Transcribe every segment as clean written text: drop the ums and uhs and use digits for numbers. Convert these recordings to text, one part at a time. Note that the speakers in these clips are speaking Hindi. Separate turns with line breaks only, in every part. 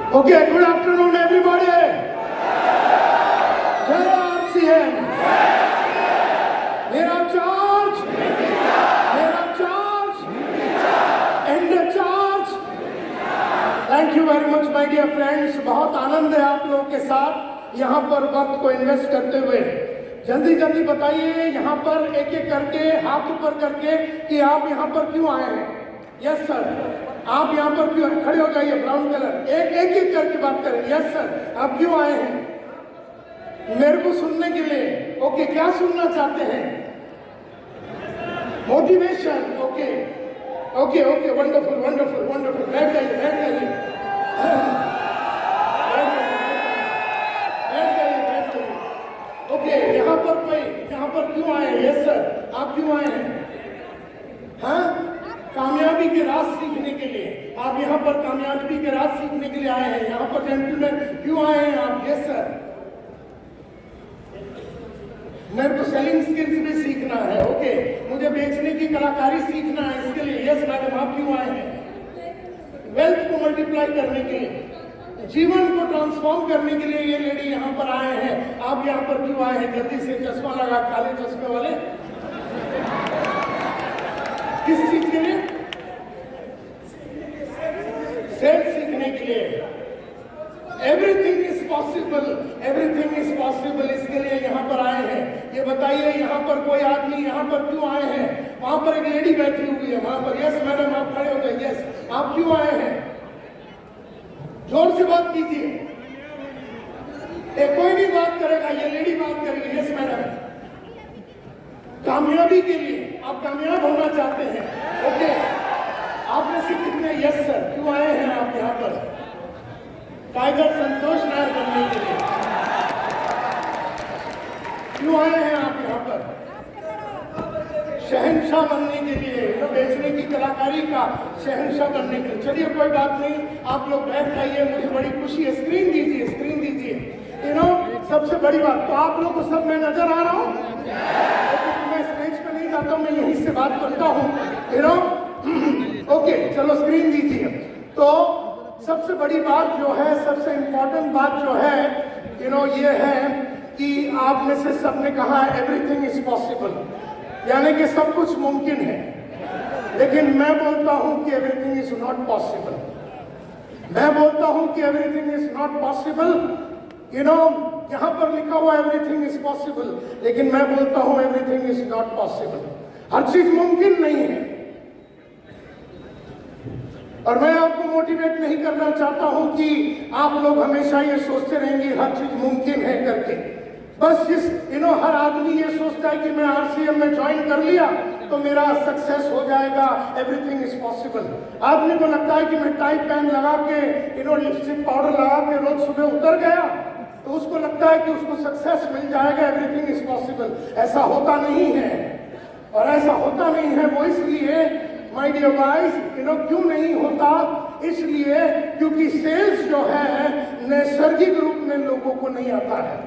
Okay, good afternoon everybody. Jai RCM. मेरा charge, and the charge. Thank you very much my dear friends. बहुत आनंद है आप लोगों के साथ यहाँ पर वक्त को इन्वेस्ट करते हुए। जल्दी जल्दी बताइए यहाँ पर एक एक करके हाथ ऊपर करके कि आप यहाँ पर क्यों आए हैं। यस सर, आप यहाँ पर क्यों खड़े हो जाइए। ब्राउन कलर एक एक करके बात करें। यस सर, आप क्यों आए हैं मेरे को सुनने के लिए। ओके, क्या सुनना चाहते हैं। Motivation. Okay okay okay, wonderful wonderful wonderful. बैठ जाइए बैठ जाइए बैठ जाइए बैठ जाइए। ओके, यहाँ पर क्यों आए हैं। यस सर, आप क्यों आए हैं। हाँ, कामयाबी के राज सीखने के लिए। आप यहाँ पर कामयाबी के राज सीखने के लिए आए हैं। यहाँ पर जेंटलमैन क्यों आए हैं आप। यस सर, मेरे को सेलिंग स्किल्स भी सीखना है। ओके, मुझे बेचने की कलाकारी सीखना है, इसके लिए। यस मैडम, आप क्यों आए हैं। वेल्थ को मल्टीप्लाई करने के लिए, जीवन को ट्रांसफॉर्म करने के लिए ये लेडी यहाँ पर आए हैं। आप यहाँ पर क्यों आए हैं। जल्दी से चश्मा लगा, काले चश्मे वाले। किस चीज के लिए। सेल्स सीखने के लिए। Everything is possible, everything is possible, इसके लिए यहाँ पर आए हैं। ये बताइए यहाँ पर कोई आदमी यहाँ पर क्यों आए हैं। वहां पर एक लेडी बैठी हुई है वहां पर। यस मैडम, आप खड़े हो जाइए। यस, आप क्यों आए हैं। जोर से बात कीजिए। कोई नहीं बात करेगा, ये लेडी बात करेगी। यस मैडम, कामयाबी के लिए, आप कामयाब होना चाहते हैं। ओके, आप में से कितने यस सर क्यों आए हैं आप यहाँ पर। टाइगर संतोष नायक बनने के लिए क्यों आए हैं आप यहाँ पर। शहंशाह बनने के लिए, बेचने की कलाकारी का शहंशाह बनने के लिए। चलिए कोई बात नहीं, आप लोग बैठ जाइए, मुझे बड़ी खुशी है। स्क्रीन दीजिए, स्क्रीन दीजिए। सबसे बड़ी बात तो आप लोग को सब मैं नजर आ रहा हूँ। मैं स्टेज पे नहीं जाता हूँ, मैं यहीं से बात करता हूँ। ओके, चलो स्क्रीन दीजिए। तो सबसे बड़ी बात जो है, सबसे इंपॉर्टेंट बात जो है ये है कि आप में से सबने कहा एवरीथिंग इज पॉसिबल, यानी कि सब कुछ मुमकिन है। लेकिन मैं बोलता हूं कि एवरीथिंग इज नॉट पॉसिबल। मैं बोलता हूं कि एवरीथिंग इज नॉट पॉसिबल। यहां पर लिखा हुआ एवरीथिंग इज पॉसिबल, लेकिन मैं बोलता हूं एवरीथिंग इज नॉट पॉसिबल। हर चीज मुमकिन नहीं है। और मैं आपको मोटिवेट नहीं करना चाहता हूं कि आप लोग हमेशा ये सोचते रहेंगे हर चीज मुमकिन है करके। बस जिस हर आदमी ये सोचता है कि मैं आरसीएम में ज्वाइन कर लिया तो मेरा सक्सेस हो जाएगा, एवरीथिंग इज पॉसिबल। आदमी को लगता है कि मैं टाई पैन लगा के लिपस्टिक पाउडर लगा के रोज सुबह उतर गया तो उसको लगता है कि उसको सक्सेस मिल जाएगा, एवरीथिंग इज पॉसिबल। ऐसा होता नहीं है। और ऐसा होता नहीं है वो इसलिए माय डियर गाइस, क्यों नहीं होता। इसलिए क्योंकि सेल्स जो है नैसर्गिक रूप में लोगों को नहीं आता है।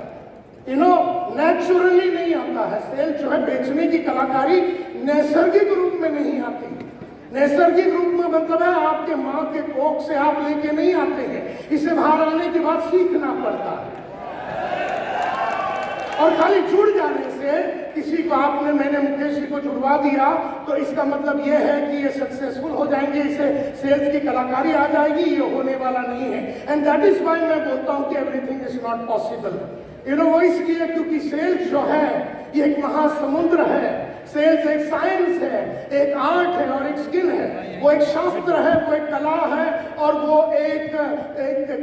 नेचुरली नहीं आता है। सेल्स जो है बेचने की कलाकारी नैसर्गिक रूप में नहीं आती। नैसर्गिक रूप में मतलब है आपके माँ के कोख से आप लेके नहीं आते हैं, इसे बाहर आने के बाद सीखना पड़ता है। और खाली जुड़ जाने से किसी को मैंने मुकेश जी को जुड़वा दिया तो इसका मतलब यह है कि ये सक्सेसफुल हो जाएंगे, इसे सेल्स की कलाकारी आ जाएगी, ये होने वाला नहीं है। एंड दैट इज व्हाई मैं बोलता हूँ कि एवरीथिंग इज नॉट पॉसिबल। वो इसलिए क्योंकि सेल्स जो है ये एक महासमुद्र है। सेल्स एक साइंस है, एक आर्ट है और एक स्किल है। वो एक शास्त्र है, वो एक कला है और वो एक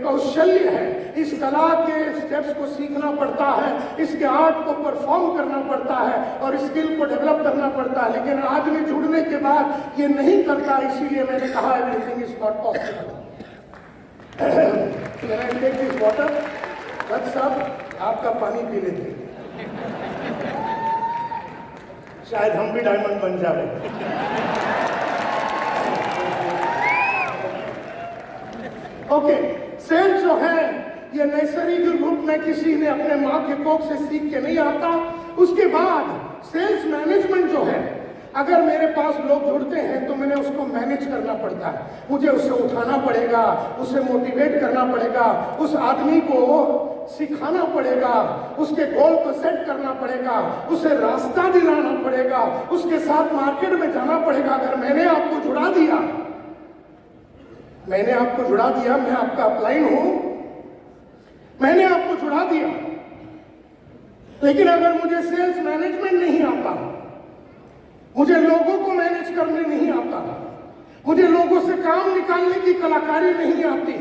कौशल्य है। इस कला के स्टेप्स को सीखना पड़ता है, इसके आर्ट को परफॉर्म करना पड़ता है और स्किल को डेवलप करना पड़ता है। लेकिन आदमी जुड़ने के बाद ये नहीं करता, इसीलिए मैंने कहा everything is not possible. Water सब आपका पानी पी लेते, शायद हम भी डायमंड बन जाए। ओके, सेल्स जो है ये नैसर्गिक रूप में किसी ने अपने माँ के कोख से सीख के नहीं आता। उसके बाद सेल्स मैनेजमेंट जो है अगर मेरे पास लोग जुड़ते हैं तो मैंने उसको मैनेज करना पड़ता है, मुझे उसे उठाना पड़ेगा, उसे मोटिवेट करना पड़ेगा, उस आदमी को सिखाना पड़ेगा, उसके गोल को सेट करना पड़ेगा, उसे रास्ता दिलाना पड़ेगा, उसके साथ मार्केट में जाना पड़ेगा। अगर मैंने आपको जुड़ा दिया, मैं आपका अपलाइन हूं, मैंने आपको जुड़ा दिया, लेकिन अगर मुझे सेल्स मैनेजमेंट नहीं आता, मुझे लोगों को मैनेज करने नहीं आता, मुझे लोगों से काम निकालने की कलाकारी नहीं आती,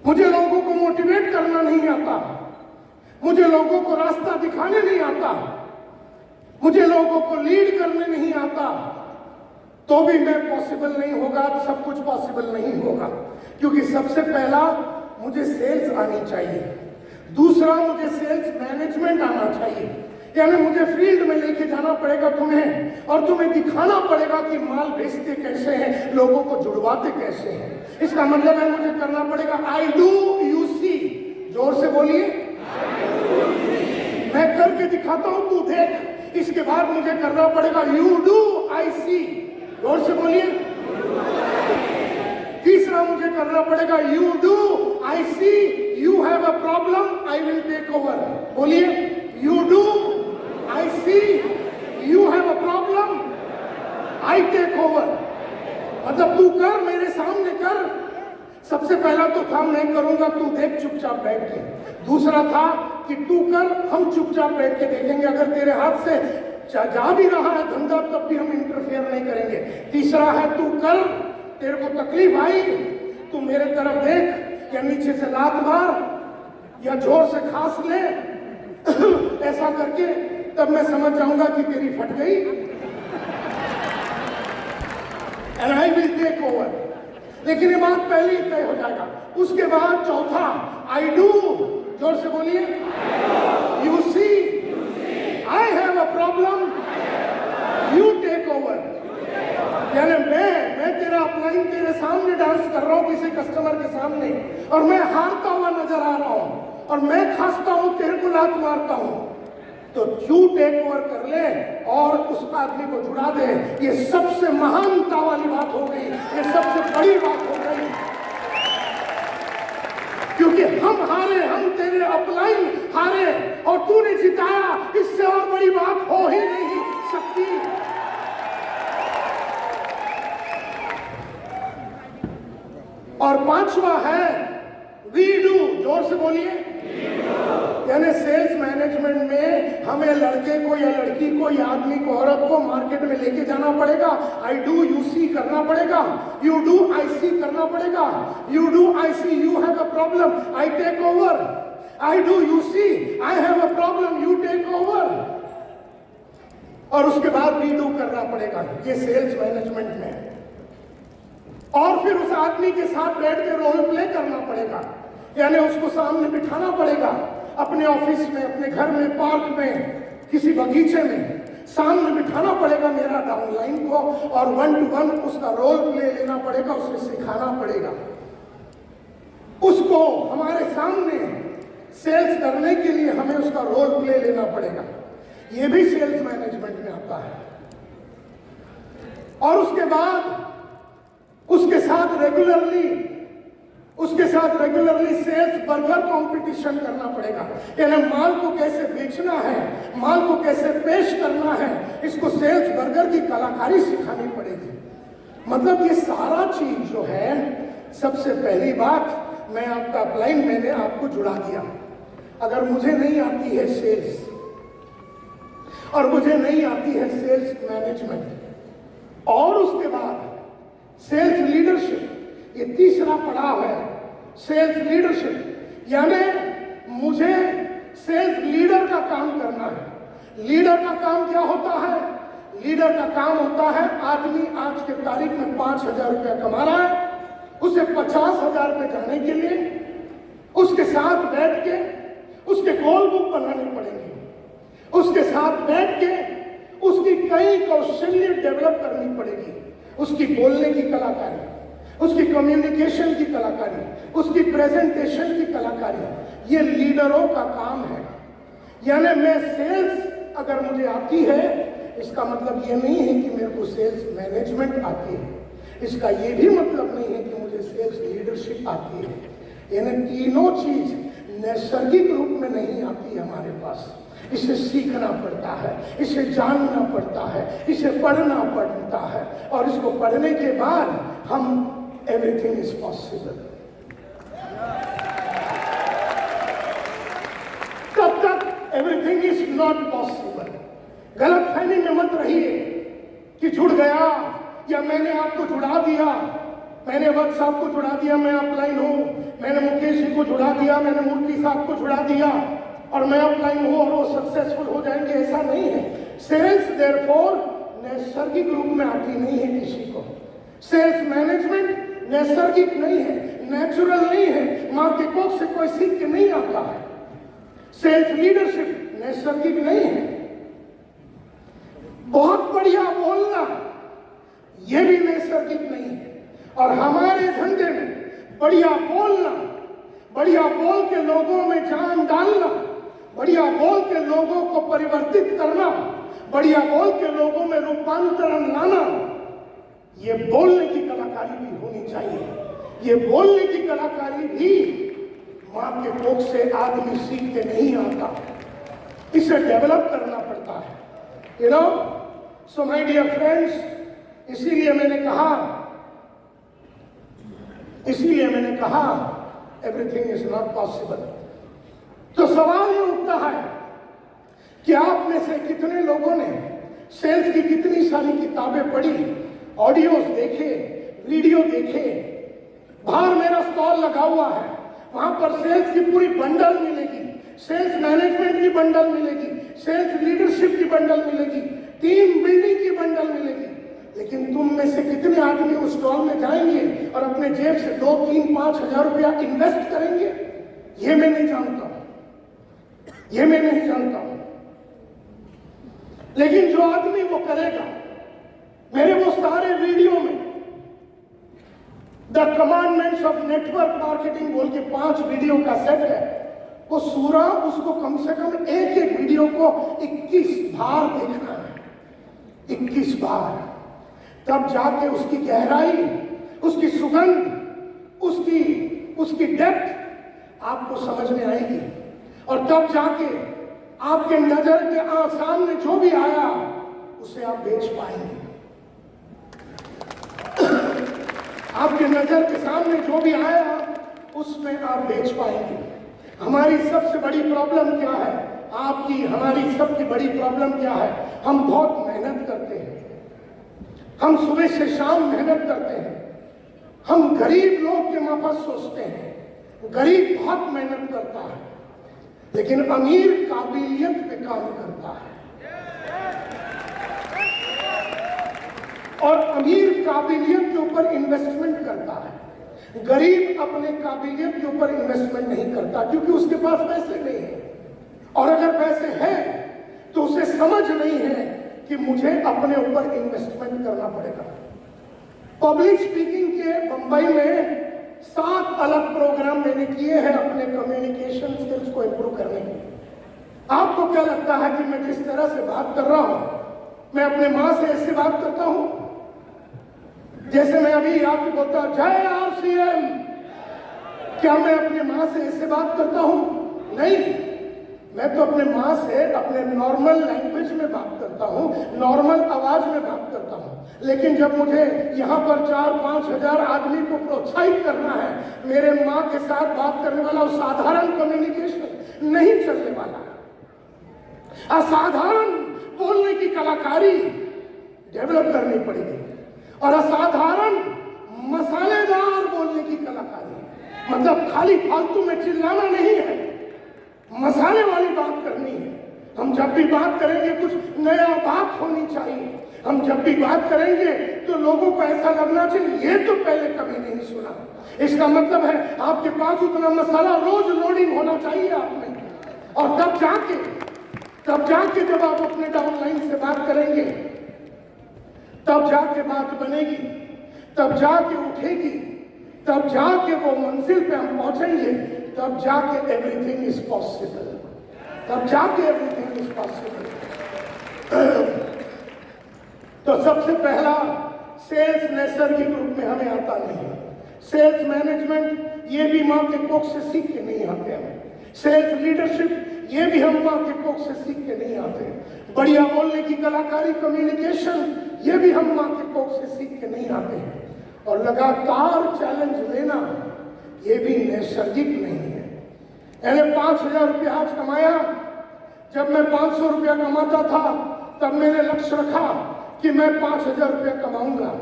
मुझे लोगों को मोटिवेट करना नहीं आता, मुझे लोगों को रास्ता दिखाने नहीं आता, मुझे लोगों को लीड करने नहीं आता, तो भी मैं पॉसिबल नहीं होगा, सब कुछ पॉसिबल नहीं होगा। क्योंकि सबसे पहला मुझे सेल्स आनी चाहिए, दूसरा मुझे सेल्स मैनेजमेंट आना चाहिए, यानी मुझे फील्ड में लेके जाना पड़ेगा तुम्हें, और तुम्हें दिखाना पड़ेगा कि माल बेचते कैसे हैं, लोगों को जुड़वाते कैसे हैं। इसका मतलब है मुझे करना पड़ेगा आई डू यू सी। जोर से बोलिए, मैं करके दिखाता हूं, तू देख। इसके बाद मुझे करना पड़ेगा यू डू आई सी। जोर से बोलिए। तीसरा मुझे करना पड़ेगा you do I see you have a problem I will take over. बोलिए, you do I see you have a problem I take over. मतलब तू कर, मेरे सामने कर। सबसे पहला तो था मैं करूंगा, तू देख चुपचाप बैठ के। दूसरा था कि तू कर, हम चुपचाप बैठ के देखेंगे। अगर तेरे हाथ से जा भी रहा है धंधा तब भी हम इंटरफेयर नहीं करेंगे। तीसरा है तू कर, तेरे को तकलीफ आई तू मेरे तरफ देख, या नीचे से लात मार या जोर से खांस ले ऐसा करके तब मैं समझ जाऊंगा कि तेरी फट गई, and I will take over. लेकिन ये बात पहले ही तय हो जाएगा। उसके बाद चौथा आई डू, जोर से बोलिए, you see I have a problem you take over. यानी मैं तेरा अपलाइन तेरे सामने डांस कर रहा हूं किसी कस्टमर के सामने, और मैं हारता हुआ नजर आ रहा हूं, और मैं खांसता हूं, तेरे को लात मारता हूं, तो यू टेक ओवर कर ले और उस आदमी को जुड़ा दे। ये सबसे महानता वाली बात हो गई, ये सबसे बड़ी बात हो गई। क्योंकि हम हारे, हम तेरे अपलाइन हारे और तूने जिताया, इससे और बड़ी बात हो ही नहीं सकती। और पांचवा है वी डू, जोर से बोलिए। यानी सेल्स मैनेजमेंट में हमें लड़के को या लड़की को या आदमी को, औरत को मार्केट में लेके जाना पड़ेगा। आई डू यू सी करना पड़ेगा, यू डू आई सी करना पड़ेगा, you do I see you have a problem I take over, I do you see I have a problem you take over, और उसके बाद वी डू करना पड़ेगा। ये सेल्स मैनेजमेंट में है। और फिर उस आदमी के साथ बैठ के रोल प्ले करना पड़ेगा, यानी उसको सामने बिठाना पड़ेगा, अपने ऑफिस में, अपने घर में, पार्क में, किसी बगीचे में सामने बिठाना पड़ेगा मेरा डाउनलाइन को, और 1 to 1 उसका रोल प्ले लेना पड़ेगा, उसे सिखाना पड़ेगा। उसको हमारे सामने सेल्स करने के लिए हमें उसका रोल प्ले लेना पड़ेगा। ये भी सेल्स मैनेजमेंट में आता है। और उसके बाद उसके साथ रेगुलरली सेल्स बर्गर कंपटीशन करना पड़ेगा। यानी माल को कैसे बेचना है, माल को कैसे पेश करना है, इसको सेल्स बर्गर की कलाकारी सिखानी पड़ेगी। मतलब ये सारा चीज जो है, सबसे पहली बात मैं आपका अपलाइन मैंने आपको जुड़ा दिया। अगर मुझे नहीं आती है सेल्स और मुझे नहीं आती है सेल्स मैनेजमेंट, और उसके बाद सेल्स लीडरशिप, ये तीसरा पड़ाव है सेल्स लीडरशिप। यानी मुझे सेल्स लीडर का काम करना है। लीडर का काम क्या होता है? लीडर का काम होता है, आदमी आज के तारीख में 5,000 रुपया कमा रहा है, उसे 50,000 रुपये जाने के लिए उसके साथ बैठ के उसके गोल बुक बनाने पड़ेंगे, उसके साथ बैठ के उसकी कई कौशल्य डेवलप करनी पड़ेगी, उसकी बोलने की कलाकारी, उसकी कम्युनिकेशन की कलाकारी, उसकी प्रेजेंटेशन की कलाकारी, ये लीडरों का काम है। यानी मैं सेल्स अगर मुझे आती है, इसका मतलब ये नहीं है कि मेरे को सेल्स मैनेजमेंट आती है, इसका ये भी मतलब नहीं है कि मुझे सेल्स लीडरशिप आती है। यानी तीनों चीज नैसर्गिक रूप में नहीं आती हमारे पास, इसे सीखना पड़ता है, इसे जानना पड़ता है, इसे पढ़ना पड़ता है, और इसको पढ़ने के बाद हम एवरीथिंग इज पॉसिबल। तब तक एवरीथिंग इज नॉट पॉसिबल। गलत फहमी में मत रहिए कि जुड़ गया या मैंने आपको जुड़ा दिया, मैंने वक्त साहब को जुड़ा दिया, मैं अपलाइन हूं, मैंने मुकेश जी को जुड़ा दिया, मैंने मूर्ति साहब को जुड़ा दिया और मैं अपलाइन हूं और वो सक्सेसफुल हो जाएंगे, ऐसा नहीं है। सेल्स देयरफॉर नैसर्गिक रूप में आती नहीं है किसी को। सेल्स मैनेजमेंट नैसर्गिक नहीं है, नेचुरल नहीं है, मां के कोख से कोई सीख के नहीं आता है। सेल्स लीडरशिप नैसर्गिक नहीं है। बहुत बढ़िया बोलना यह भी नैसर्गिक नहीं है। और हमारे धंधे में बढ़िया बोलना, बढ़िया बोल के लोगों में जान डालना, बढ़िया बोल के लोगों को परिवर्तित करना, बढ़िया बोल के लोगों में रूपांतरण लाना, ये बोलने की कलाकारी भी होनी चाहिए। ये बोलने की कलाकारी भी मां के कोख से आदमी सीख के नहीं आता, इसे डेवलप करना पड़ता है। You know, so my dear friends, इसीलिए मैंने कहा एवरीथिंग इज नॉट पॉसिबल। तो सवाल ये उठता है कि आप में से कितने लोगों ने सेल्स की कितनी सारी किताबें पढ़ी, ऑडियोज देखे, वीडियो देखे। बाहर मेरा स्टॉल लगा हुआ है, वहां पर सेल्स की पूरी बंडल मिलेगी, सेल्स मैनेजमेंट की बंडल मिलेगी, सेल्स लीडरशिप की बंडल मिलेगी, टीम बिल्डिंग की बंडल मिलेगी। लेकिन तुम में से कितने आदमी उस स्टॉल में जाएंगे और अपने जेब से 2, 3, 5 हजार रुपया इन्वेस्ट करेंगे? ये मैं नहीं जानता हूं, ये मैं नहीं जानता हूं। लेकिन जो आदमी वो करेगा, मेरे वो सारे वीडियो में the commandments of network marketing बोल के 5 वीडियो का सेट है, वो सूरा उसको कम से कम एक वीडियो को 21 बार देखना है, 21 बार। तब जाके उसकी गहराई, उसकी सुगंध, उसकी डेप्थ आपको समझ में आएगी। और तब जाके आपके नजर के सामने जो भी आया उसे आप बेच पाएंगे। आपके नजर के सामने जो भी आया उसमें आप बेच पाएंगे। हमारी सबसे बड़ी प्रॉब्लम क्या है? आपकी, हमारी सबकी बड़ी प्रॉब्लम क्या है? हम बहुत मेहनत करते हैं, हम सुबह से शाम मेहनत करते हैं, हम गरीब लोग के माफक सोचते हैं। गरीब बहुत मेहनत करता है, लेकिन अमीर काबिलियत पे काम करता है, और अमीर काबिलियत के ऊपर इन्वेस्टमेंट करता है। गरीब अपने काबिलियत के ऊपर इन्वेस्टमेंट नहीं करता, क्योंकि उसके पास पैसे नहीं है, और अगर पैसे हैं तो उसे समझ नहीं है कि मुझे अपने ऊपर इन्वेस्टमेंट करना पड़ेगा। पब्लिक स्पीकिंग के बंबई में 7 अलग प्रोग्राम मैंने किए हैं अपने कम्युनिकेशन स्किल्स को इंप्रूव करने के लिए। आपको क्या लगता है कि मैं जिस तरह से बात कर रहा हूं, मैं अपने मां से ऐसे बात करता हूं जैसे मैं अभी आपको बोलता हूं जय आरसीएम? क्या मैं अपने मां से ऐसे बात करता हूं? नहीं, मैं तो अपने मां से अपने नॉर्मल लैंग्वेज में बात करता हूं, नॉर्मल आवाज में बात करता हूं। लेकिन जब मुझे यहाँ पर 4-5 हजार आदमी को प्रोत्साहित करना है, मेरे मां के साथ बात करने वाला साधारण कम्युनिकेशन नहीं चलने वाला। असाधारण बोलने की कलाकारी डेवलप करनी पड़ेगी, और असाधारण मसालेदार बोलने की कलाकारी, मतलब खाली फालतू में चिल्लाना नहीं है, मसाले वाली बात करनी है। हम जब भी बात करेंगे कुछ नया बात होनी चाहिए। हम जब भी बात करेंगे तो लोगों को ऐसा लगना चाहिए ये तो पहले कभी नहीं सुना। इसका मतलब है आपके पास उतना मसाला रोज लोडिंग होना चाहिए आप में, और तब जाके जब आप अपने डाउनलाइन से बात करेंगे, तब जाके बात बनेगी, तब जाके उठेगी, तब जाके वो मंजिल पे हम पहुंचेंगे, तब जाके एवरीथिंग इज पॉसिबल, तब जाके एवरीथिंग इज पॉसिबल। तो सबसे पहला, सेल्स नैसर्गिक रूप में हमें आता नहीं है। सेल्स मैनेजमेंट ये भी माँ के कोख से सीख के नहीं आते हमें। सेल्स लीडरशिप ये भी हम माँ के कोख से सीख के नहीं आते। बढ़िया बोलने की कलाकारी, कम्युनिकेशन ये भी हम माँ के कोख से सीख के नहीं आते हैं। और लगातार चैलेंज लेना ये भी नैसर्गिक नहीं है। मैंने 5,000 रुपया आज कमाया। जब मैं 500 रुपया कमाता था तब मैंने लक्ष्य रखा कि मैं 5,000 रुपया कमाऊंगा।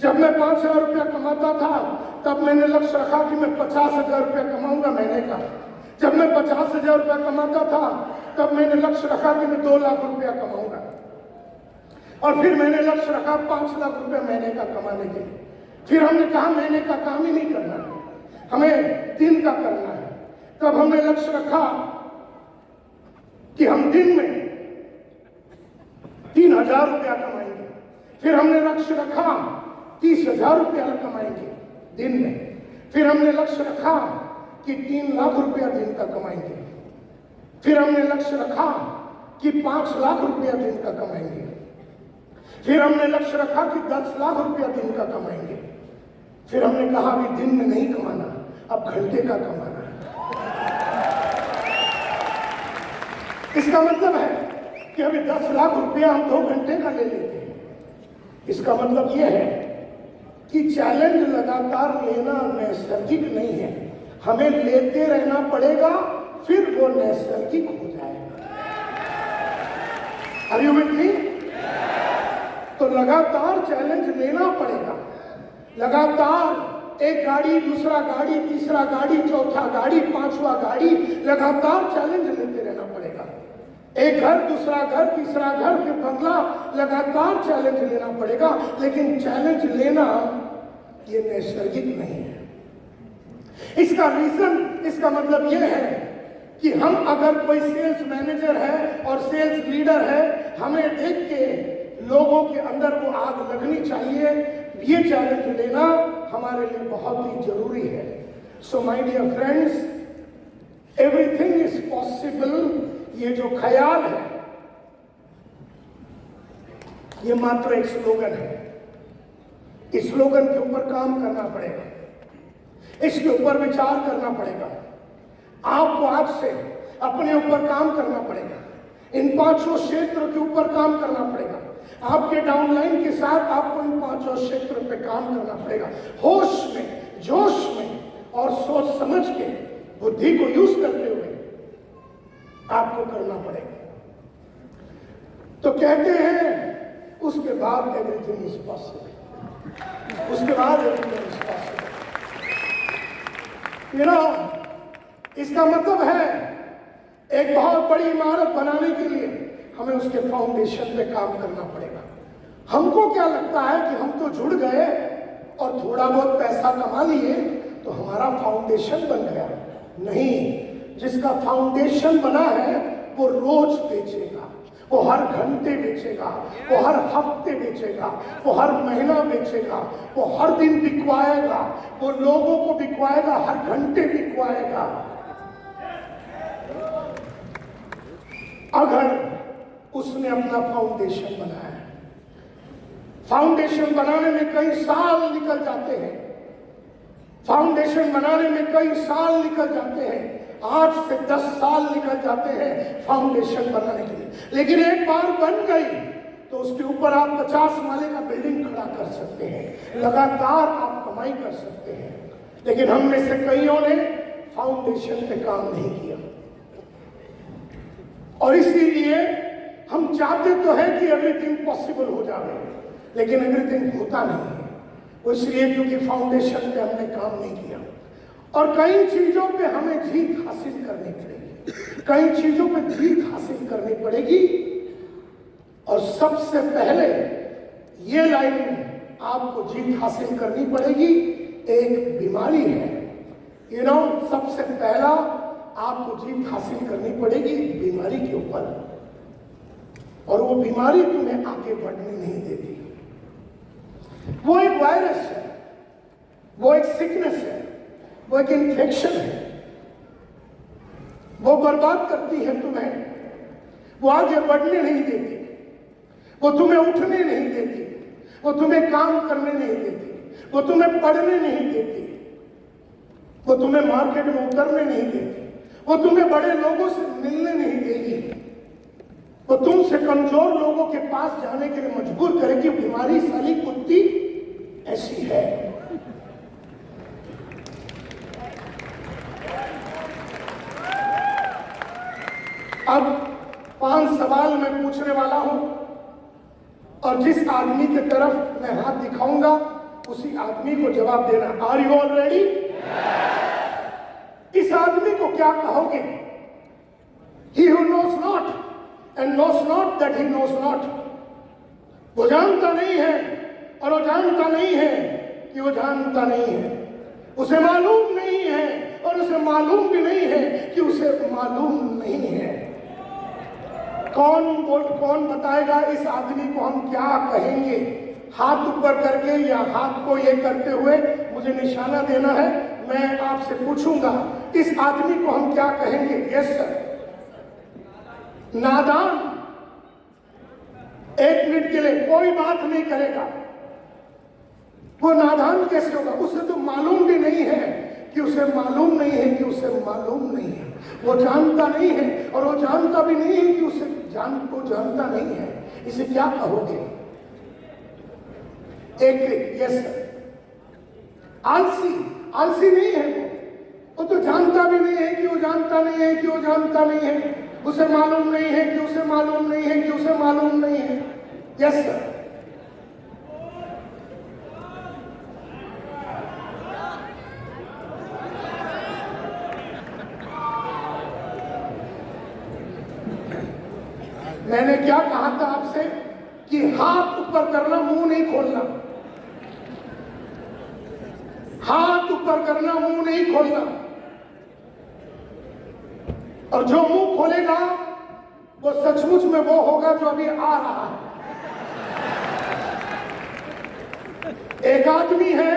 जब मैं 5,000 रुपया कमाता था तब मैंने लक्ष्य रखा कि मैं 50,000 रुपया कमाऊंगा महीने का। जब मैं 50,000 रुपया कमाता था तब मैंने लक्ष्य रखा कि मैं 2 लाख रुपया कमाऊंगा। और फिर मैंने लक्ष्य रखा 5 लाख रुपया महीने का कमाने के लिए। फिर हमने कहा महीने का काम ही नहीं करना है, हमें दिन का करना है। तब हमने लक्ष्य रखा कि हम दिन में 3,000 रुपया कमाएंगे। फिर हमने लक्ष्य रखा 30,000 रुपया कमाएंगे दिन में। फिर हमने लक्ष्य रखा कि 3 लाख रुपया दिन का कमाएंगे। फिर हमने लक्ष्य रखा कि 5 लाख रुपया दिन का कमाएंगे। फिर हमने लक्ष्य रखा कि 10 लाख रुपया दिन का कमाएंगे। फिर हमने कहा अभी दिन में नहीं कमाना, अब घंटे का कमाना है। इसका मतलब है कि अभी 10 लाख रुपया हम 2 घंटे का ले लेते हैं। इसका मतलब यह है कि चैलेंज लगातार लेना नैसर्गिक नहीं है, हमें लेते रहना पड़ेगा, फिर वो नैसर्गिक हो जाएगा। Are you with me? तो लगातार चैलेंज लेना पड़ेगा। लगातार एक गाड़ी, दूसरा गाड़ी, तीसरा गाड़ी, चौथा गाड़ी, 5वां गाड़ी, लगातार चैलेंज लेते रहना पड़ेगा। एक घर, दूसरा घर, तीसरा घर, फिर बंगला, लगातार चैलेंज लेना पड़ेगा। लेकिन चैलेंज लेना ये नैसर्गिक नहीं है। इसका रीजन, इसका मतलब यह है कि हम अगर कोई सेल्स मैनेजर है और सेल्स लीडर है, हमें देख के लोगों के अंदर वो आग लगनी चाहिए। ये चैलेंज लेना हमारे लिए बहुत ही जरूरी है। So my dear friends, everything is possible, ये जो ख्याल है ये मात्र एक स्लोगन है। इस स्लोगन के ऊपर काम करना पड़ेगा, इसके ऊपर विचार करना पड़ेगा। आपको आज से अपने ऊपर काम करना पड़ेगा। इन 5 क्षेत्र के ऊपर काम करना पड़ेगा। आपके डाउनलाइन के साथ आपको इन 5 क्षेत्र पे काम करना पड़ेगा। होश में, जोश में और सोच समझ के, बुद्धि को यूज करते हुए आपको करना पड़ेगा। तो कहते हैं उसके बाद एवरीथिंग इज पॉसिबल। उसके बाद एवरीथिंग इज पॉसिबल। इसका मतलब है एक बहुत बड़ी इमारत बनाने के लिए हमें उसके फाउंडेशन पे काम करना पड़ेगा। हमको क्या लगता है कि हम तो जुड़ गए और थोड़ा बहुत पैसा कमा लिए तो हमारा फाउंडेशन बन गया। नहीं, जिसका फाउंडेशन बना है वो रोज बेचेगा, वो हर घंटे बेचेगा, वो हर हफ्ते बेचेगा, वो हर महीना बेचेगा, वो हर दिन बिकवाएगा, वो लोगों को बिकवाएगा, हर घंटे बिकवाएगा। अगर उसने अपना फाउंडेशन बनाया। फाउंडेशन बनाने में कई साल निकल जाते हैं। फाउंडेशन बनाने में कई साल निकल जाते हैं। 8 से 10 साल निकल जाते हैं फाउंडेशन बनाने के लिए। लेकिन एक बार बन गई तो उसके ऊपर आप 50 माले का बिल्डिंग खड़ा कर सकते हैं, लगातार आप कमाई कर सकते हैं। लेकिन हम में से कईयों ने फाउंडेशन पे काम नहीं किया और इसीलिए हम चाहते तो हैं कि एवरीथिंग पॉसिबल हो जाए, लेकिन एवरीथिंग होता नहीं है। वो इसलिए क्योंकि फाउंडेशन पे हमने काम नहीं किया। और कई चीजों पे हमें जीत हासिल करनी पड़ेगी, कई चीजों पे जीत हासिल करनी पड़ेगी। और सबसे पहले ये लाइन में आपको जीत हासिल करनी पड़ेगी। एक बीमारी है, सबसे पहला आपको जीत हासिल करनी पड़ेगी बीमारी के ऊपर, और वो बीमारी तुम्हें आगे बढ़ने नहीं देती। वो एक वायरस है, वो एक सिकनेस है, वो एक इन्फेक्शन है। वो बर्बाद करती है तुम्हें, वो आगे बढ़ने नहीं देती। वो तुम्हें उठने नहीं देती, वो तुम्हें काम करने नहीं देती, वो तुम्हें पढ़ने नहीं देती, वो तुम्हें मार्केट में उतरने नहीं देती, वो तुम्हें बड़े लोगों से मिलने नहीं देगी, वो तुमसे कमजोर लोगों के पास जाने के लिए मजबूर करेगी। बीमारी साली कुत्ती ऐसी है। अब 5 सवाल मैं पूछने वाला हूं और जिस आदमी की तरफ मैं हाथ दिखाऊंगा उसी आदमी को जवाब देना। Are you all ready? इस आदमी को क्या कहोगे? He who knows not and knows not that he knows not। वो जानता नहीं है और वो जानता नहीं है कि वो जानता नहीं है। उसे मालूम नहीं है और उसे मालूम भी नहीं है कि उसे मालूम नहीं है। कौन बताएगा इस आदमी को हम क्या कहेंगे? हाथ ऊपर करके या हाथ को ये करते हुए मुझे निशाना देना है। मैं आपसे पूछूंगा इस आदमी को हम क्या कहेंगे? Yes sir. नादान। 1 मिनट के लिए कोई बात नहीं करेगा। वो नादान कैसे होगा? उसे तो मालूम भी नहीं है कि उसे मालूम नहीं है कि उसे मालूम नहीं है। वो जानता नहीं है और वो जानता भी नहीं है कि उसे जानता नहीं है। इसे क्या कहोगे? एक यस सर। आलसी नहीं है वो तो जानता भी नहीं है कि वो जानता नहीं है कि वो जानता नहीं है। उसे मालूम नहीं है कि उसे मालूम नहीं है कि उसे मालूम नहीं है। Yes sir. मैंने क्या कहा था आपसे कि हाथ ऊपर करना, मुंह नहीं खोलना। हाथ ऊपर करना, मुंह नहीं खोलना। और जो मुंह खोलेगा वो सचमुच में वो होगा जो अभी आ रहा है। एक आदमी है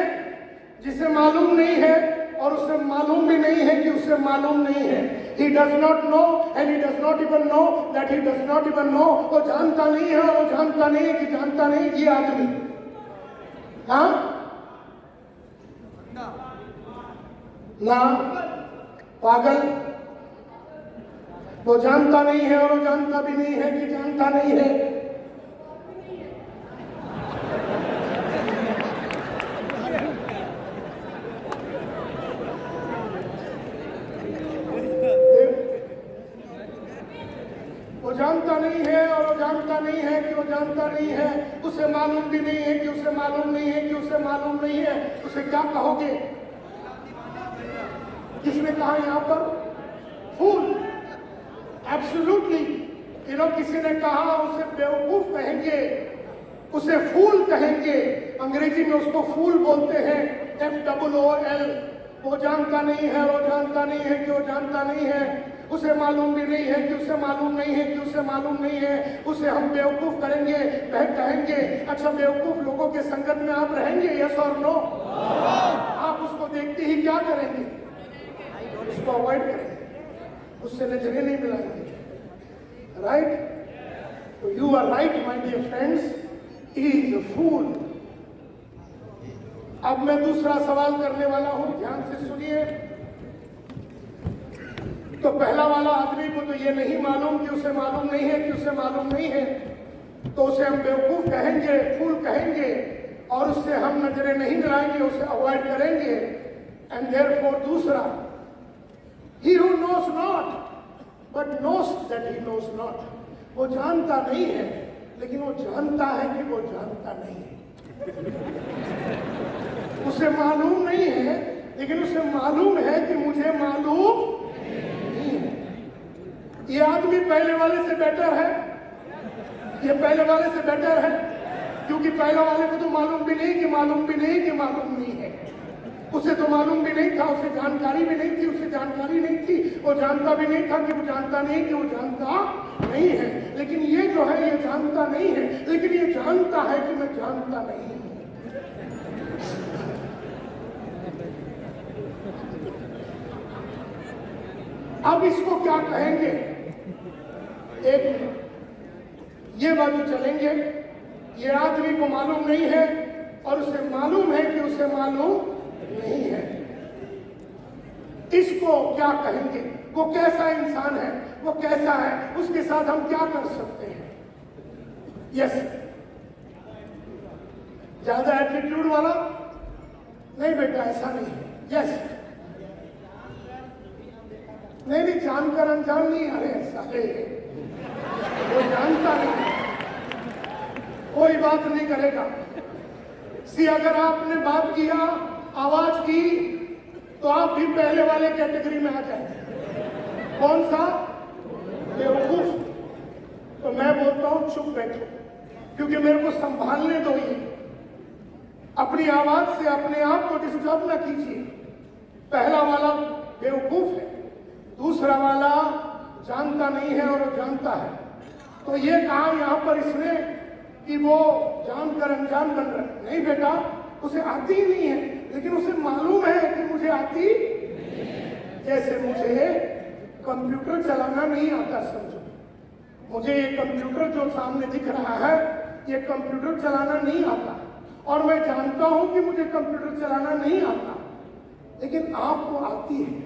जिसे मालूम नहीं है और उसे मालूम भी नहीं है कि उसे मालूम नहीं है। He does not know and he does not even know that he does not even know। वो जानता नहीं है और वो जानता नहीं है कि जानता नहीं। ये आदमी हाँ ना पागल। वो जानता नहीं है और वो जानता भी नहीं है कि जानता नहीं है। वो जानता नहीं है और वो जानता नहीं है कि वो जानता नहीं है। उसे मालूम भी नहीं है कि उसे मालूम नहीं है कि उसे मालूम नहीं है। उसे क्या कहोगे? किसने कहा यहां पर? फूल। एब्सोल्युटली। किसी ने कहा उसे बेवकूफ कहेंगे, उसे फूल कहेंगे। अंग्रेजी में उसको फूल बोलते हैं, FOOL। वो जानता नहीं है, वो जानता नहीं है कि वो जानता नहीं है। उसे मालूम भी नहीं है कि उसे मालूम नहीं है कि उसे मालूम नहीं है। उसे हम बेवकूफ करेंगे, कहेंगे। अच्छा, बेवकूफ लोगों के संगत में आप रहेंगे? यस और नो? आप उसको देखते ही क्या करेंगे? उसको अवॉइड करेंगे, उससे नजरें नहीं मिलाएंगे। राइट? तो you are right my dear friends, he is a fool. अब मैं दूसरा सवाल करने वाला हूं, ध्यान से सुनिए। तो पहला वाला आदमी को तो ये नहीं मालूम कि उसे मालूम नहीं है कि उसे मालूम नहीं है, तो उसे हम बेवकूफ कहेंगे, फूल कहेंगे और उससे हम नजरें नहीं मिलाएंगे, उसे अवॉइड करेंगे। एंड देयरफॉर दूसरा, he who knows not but knows that he knows not। वो जानता नहीं है लेकिन वो जानता है कि वो जानता नहीं है। उसे मालूम नहीं है लेकिन उसे मालूम है कि मुझे मालूम नहीं है। ये आदमी पहले वाले से बेटर है। ये पहले वाले से बेटर है क्योंकि पहले वाले को तो मालूम भी नहीं कि मालूम भी नहीं कि मालूम नहीं है। उसे तो मालूम भी नहीं था, उसे जानकारी भी नहीं थी, उसे जानकारी नहीं थी, वो जानता भी नहीं था कि वो जानता नहीं कि वो जानता नहीं है। लेकिन ये जो है ये जानता नहीं है लेकिन ये जानता है कि मैं जानता नहीं हूं। अब इसको क्या कहेंगे? एक ये बाजू चलेंगे। ये आदमी को मालूम नहीं है और उसे मालूम है कि उसे मालूम नहीं है। इसको क्या कहेंगे? वो कैसा इंसान है, वो कैसा है, उसके साथ हम क्या कर सकते हैं? यस, ज्यादा एटीट्यूड वाला नहीं बेटा, ऐसा नहीं है। यस, नहीं, जानकर अनजान नहीं। अरे साले, वो जानता नहीं, कोई बात नहीं करेगा। अगर आपने बात किया, आवाज की, तो आप भी पहले वाले कैटेगरी में आ जाए। कौन सा? बेवकूफ। तो मैं बोलता हूं चुप बैठो, क्योंकि मेरे को संभालने दो। ये अपनी आवाज से अपने आप को डिस्टर्ब ना कीजिए। पहला वाला बेवकूफ है, दूसरा वाला जानता नहीं है और वो जानता है। तो ये कहा यहां पर इसने कि वो जानकर अनजान बन रहा है। नहीं बेटा, उसे आती ही नहीं है, लेकिन उसे मालूम है कि मुझे आती। जैसे मुझे कंप्यूटर चलाना नहीं आता, समझो। मुझे ये कंप्यूटर जो सामने दिख रहा है, ये कंप्यूटर चलाना नहीं आता, और मैं जानता हूं कि मुझे कंप्यूटर चलाना नहीं आता, लेकिन आपको आती है।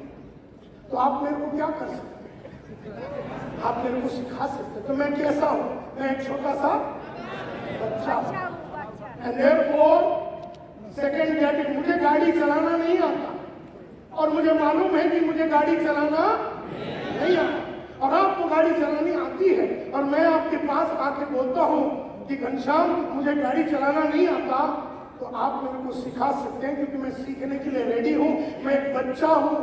तो आप मेरे को क्या कर सकते हैं? आप मेरे को सिखा सकते हैं। तो मैं कैसा हूं? मैं एक छोटा सा बच्चा हूं। एंड देयरफॉर सेकंड कैटेगरी, मुझे गाड़ी चलाना नहीं आता, और मुझे मालूम है कि मुझे गाड़ी चलाना नहीं आता, और आपको गाड़ी चलानी आती है। और मैं आपके पास आके बोलता हूं कि घनश्याम, मुझे गाड़ी चलाना नहीं आता, तो आप मेरे को सिखा सकते हैं, क्योंकि मैं सीखने के लिए रेडी हूं। मैं एक बच्चा हूं।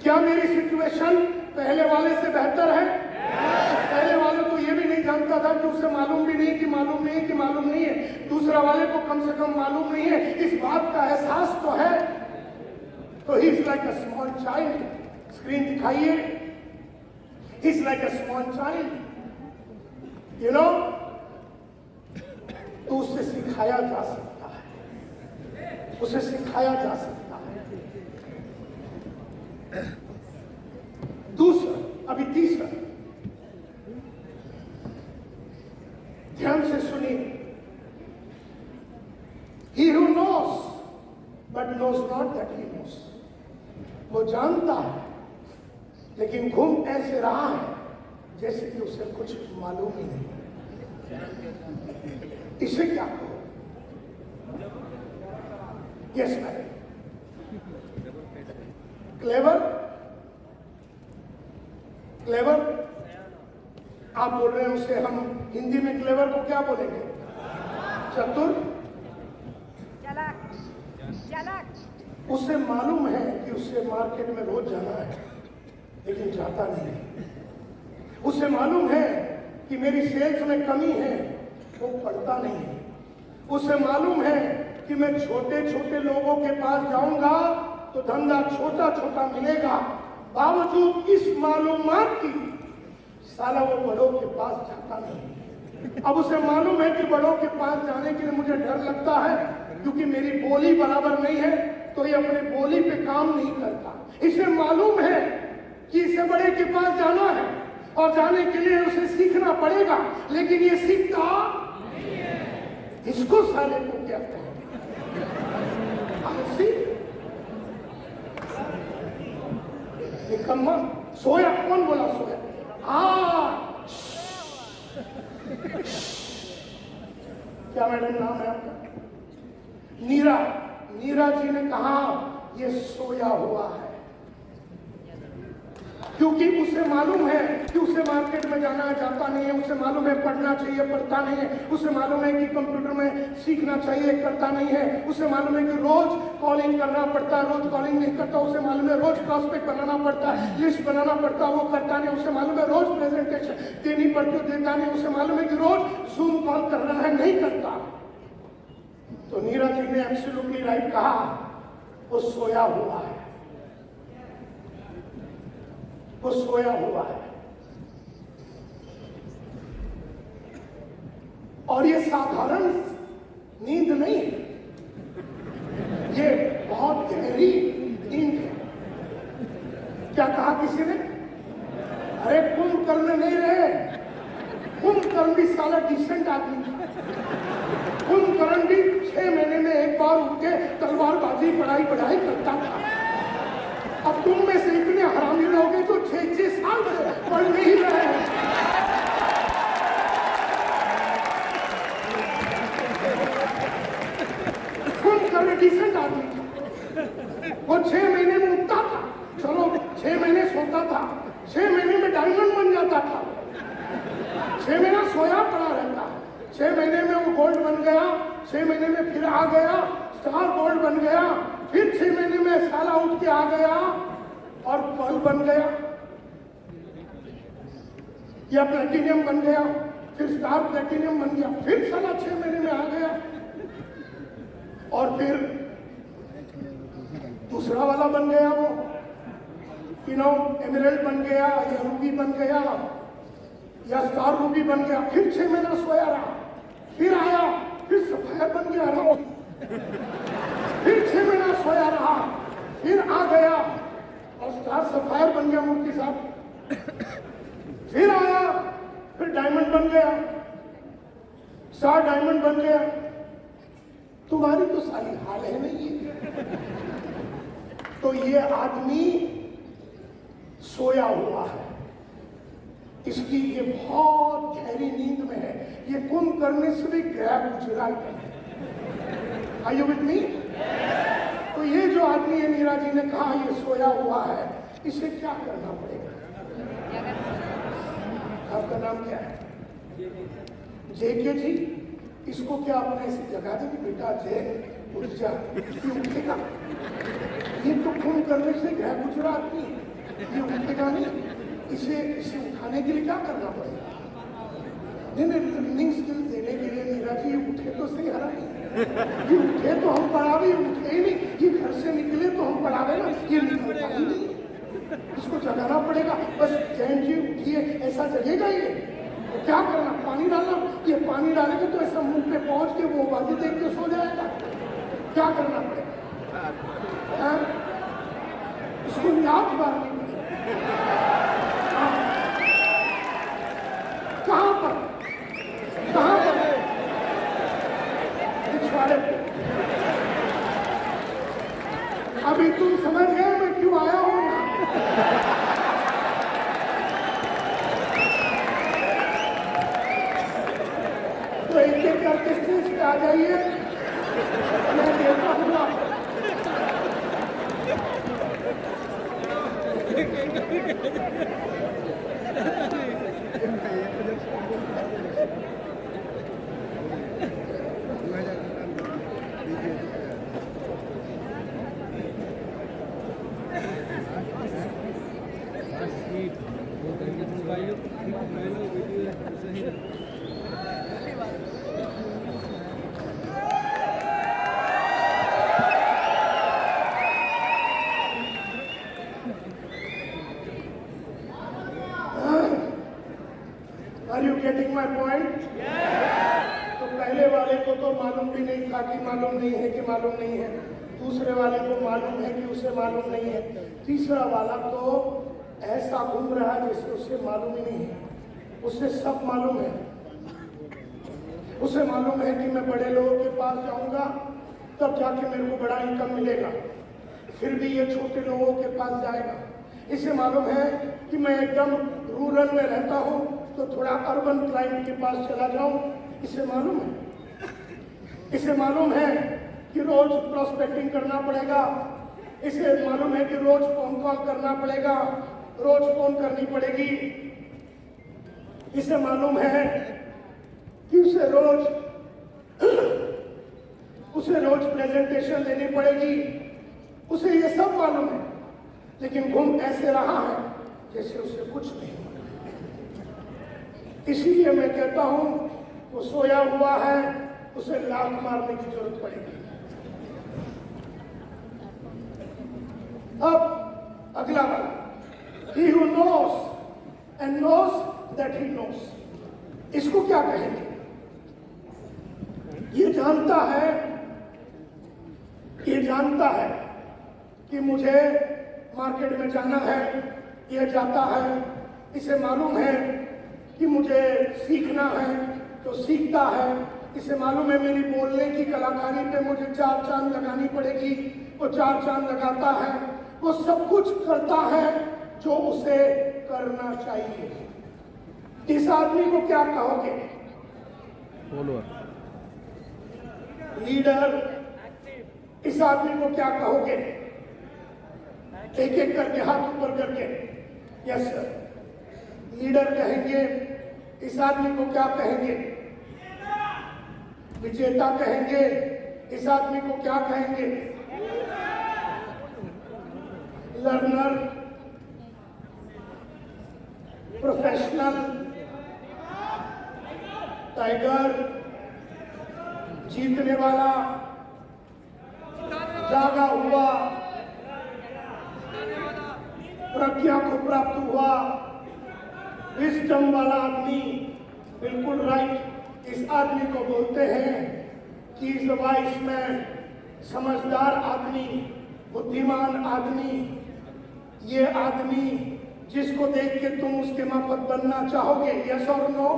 क्या मेरी सिचुएशन पहले वाले से बेहतर है? पहले वाले को ये भी नहीं जानता था कि उसे मालूम भी नहीं कि मालूम नहीं कि मालूम नहीं है। दूसरा वाले को कम से कम मालूम नहीं है, इस बात का एहसास तो है। तो he is like a small child. Screen दिखाइए। He is like a small child, you know. तो उससे सिखाया जा सकता है, उसे सिखाया जा सकता है। दूसरा, अभी तीसरा, ध्यान से सुनिए। He who knows but knows not that he knows, वो जानता है लेकिन घूम ऐसे रहा है जैसे कि उसे कुछ मालूम ही नहीं। इसे क्या कहो? Yes madam, clever. क्लेवर आप बोल रहे हैं, उसे हम हिंदी में क्लेवर को क्या बोलेंगे? चतुर, चालाक। उसे मालूम है कि उसे मार्केट में रोज जाना है, लेकिन जाता नहीं है। उसे मालूम है कि मेरी सेल्स में कमी है, वो पढ़ता नहीं है। उसे मालूम है कि मैं छोटे छोटे लोगों के पास जाऊंगा तो धंधा छोटा छोटा मिलेगा। बावजूद इस मालूमात की साला वो बड़ों के पास जाता नहीं। अब उसे मालूम है कि बड़ों के पास जाने के लिए मुझे डर लगता है, क्योंकि मेरी बोली बराबर नहीं है, तो ये अपने बोली पे काम नहीं करता। इसे मालूम है कि इसे बड़े के पास जाना है, और जाने के लिए उसे सीखना पड़ेगा, लेकिन ये सीखता नहीं है। इसको साले को कहते हैं आलसी, निकम्मा। सोया? कौन बोला सोया? क्या मैडम नाम है आपका? नीरा। नीरा जी ने कहा ये सोया हुआ है, क्योंकि उसे मालूम है कि उसे मार्केट में जाना जाता नहीं है। उसे मालूम है पढ़ना चाहिए, पढ़ता नहीं है। उसे मालूम है कि कंप्यूटर में सीखना चाहिए, करता नहीं है। उसे मालूम है कि रोज कॉलिंग करना पड़ता है, रोज कॉलिंग नहीं करता। उसे मालूम है रोज प्रॉस्पेक्ट बनाना पड़ता है, लिस्ट बनाना पड़ता है, वो करता नहीं। उसे मालूम है रोज प्रेजेंटेशन देनी पड़ती है, देता नहीं। उसे मालूम है कि रोज जूम कॉल करना है, नहीं करता। तो नीरा जी ने एब्सोल्युटली राइट कहा, वो सोया हुआ है, वो सोया हुआ है। और ये साधारण नींद नहीं है, ये बहुत गहरी नींद है। क्या कहा किसी ने? अरे कुंभकर्ण नहीं रहे, कुंभकर्ण भी साला डिसेंट आदमी था। कुंभकर्ण भी 6 महीने में एक बार उठ के तलवारबाजी पढ़ाई करता था। अब तुम में से इतने हरामी लोग हैं जो 6-6 साल से पढ़ नहीं रहे हैं। कुंभकर्ण डिसेंट आदमी था। वो 6 महीने में उठता था, चलो 6 महीने सोता था, 6 महीने में डायमंड बन जाता था। 6 महीना सोया पड़ा रहता, 6 महीने में वो गोल्ड बन गया, 6 महीने में फिर आ गया स्टार गोल्ड बन गया, फिर 6 महीने में साला उठ के आ गया और पर्ल बन गया या प्लेटिनियम बन गया, फिर स्टार प्लेटिनियम बन गया, फिर साला 6 महीने में आ गया और फिर दूसरा वाला बन गया, वो एमराल्ड बन गया या रूबी बन गया या स्टार रूबी बन गया, फिर 6 महीना सोया रहा, फिर आया, फिर सफायर बन गया रहा, फिर 6 महीना सोया रहा, फिर आ गया और स्टार सफायर बन गया मूर्ति साहब, फिर आया, फिर डायमंड बन गया, स्टार डायमंड बन गया। तुम्हारी तो सारी हाल है नहीं है। तो ये आदमी सोया हुआ है, इसकी ये बहुत गहरी नींद में है, ये कुंभकर्ण से भी ग्रह गुजराई है। Are you with me? तो ये जो आदमी है, मीरा जी ने कहा ये सोया हुआ है, इसे क्या करना पड़ेगा? आपका नाम क्या है? जेके जी। इसको क्या अपने ऐसी जगह दे कि बेटा जय उठ जा, ये उठेगा? ये तो कुंभकर्ण से ग्रह गुजरा आदमी, ये उठेगा नहीं। इसे उठाने के लिए क्या करना पड़ेगा? लर्निंग स्किल देने के लिए मीरा जी उठे तो सही, हरा नहीं, ये उठे तो हम पढ़ावे, उठे ही नहीं, ये घर से निकले तो हम पढ़ावे ना, ये निकलता ही नहीं, इसको जगाना पड़ेगा। बस जैन जी उठिए, ऐसा जगेगा ये? तो क्या करना? पानी डालना, ये पानी डालेंगे तो ऐसा मुंह पे पहुंच के वो बाजी देख के सो जाएगा। क्या करना पड़ेगा? इसको याद मारनी पड़ेगी। कहाँ पर? कहाँ पर? पिछवाड़े पे। अभी तुम समझ गए मैं क्यों आया हूँ? तो एक एक करके स्टेज पे आ जाइए, मैं देता हूँ आपको। Are you getting my point? तो पहले वाले को तो मालूम भी नहीं था कि मालूम नहीं है कि मालूम नहीं है, दूसरे वाले को मालूम है कि उसे मालूम नहीं है, तीसरा वाला तो ऐसा घूम रहा है जैसे उसे मालूम ही नहीं है। उसे सब मालूम है, उसे मालूम है कि मैं बड़े लोगों के पास जाऊंगा तब जाके मेरे को बड़ा इनकम मिलेगा, फिर भी ये छोटे लोगों के पास जाएगा। इसे मालूम है कि मैं एकदम रूरल में रहता हूँ तो थोड़ा अर्बन क्लाइंट के पास चला जाऊं, इसे मालूम है। इसे मालूम है कि रोज प्रोस्पेक्टिंग करना पड़ेगा, इसे मालूम है कि रोज फोन कॉल करना पड़ेगा, रोज फोन करनी पड़ेगी। इसे मालूम है कि उसे रोज प्रेजेंटेशन देनी पड़ेगी, उसे ये सब मालूम है, लेकिन घूम ऐसे रहा है जैसे उसे कुछ नहीं। इसीलिए मैं कहता हूं वो सोया हुआ है, उसे लात मारने की जरूरत पड़ेगी। अब अगला वाला, he who knows and knows that he knows, इसको क्या कहेंगे? ये जानता है कि मुझे मार्केट में जाना है, ये जाता है। इसे मालूम है कि मुझे सीखना है तो सीखता है। इसे मालूम है मेरी बोलने की कलाकारी पे मुझे 4 चांद लगानी पड़ेगी, वो 4 चांद लगाता है। वो सब कुछ करता है जो उसे करना चाहिए। इस आदमी को क्या कहोगे?
Follower,
leader. इस आदमी को क्या कहोगे? एक एक करके हाथ ऊपर करके। Yes sir. लीडर कहेंगे। इस आदमी को क्या कहेंगे? विजेता कहेंगे। इस आदमी को क्या कहेंगे? लर्नर, प्रोफेशनल, टाइगर, जीतने वाला, जागा हुआ, प्रज्ञा को प्राप्त हुआ, विजडम वाला आदमी। बिल्कुल राइट। इस आदमी को बोलते हैं कि इज वाइस मैन, समझदार आदमी, बुद्धिमान आदमी। ये आदमी जिसको देख के तुम उसके माफक बनना चाहोगे। यस और नो?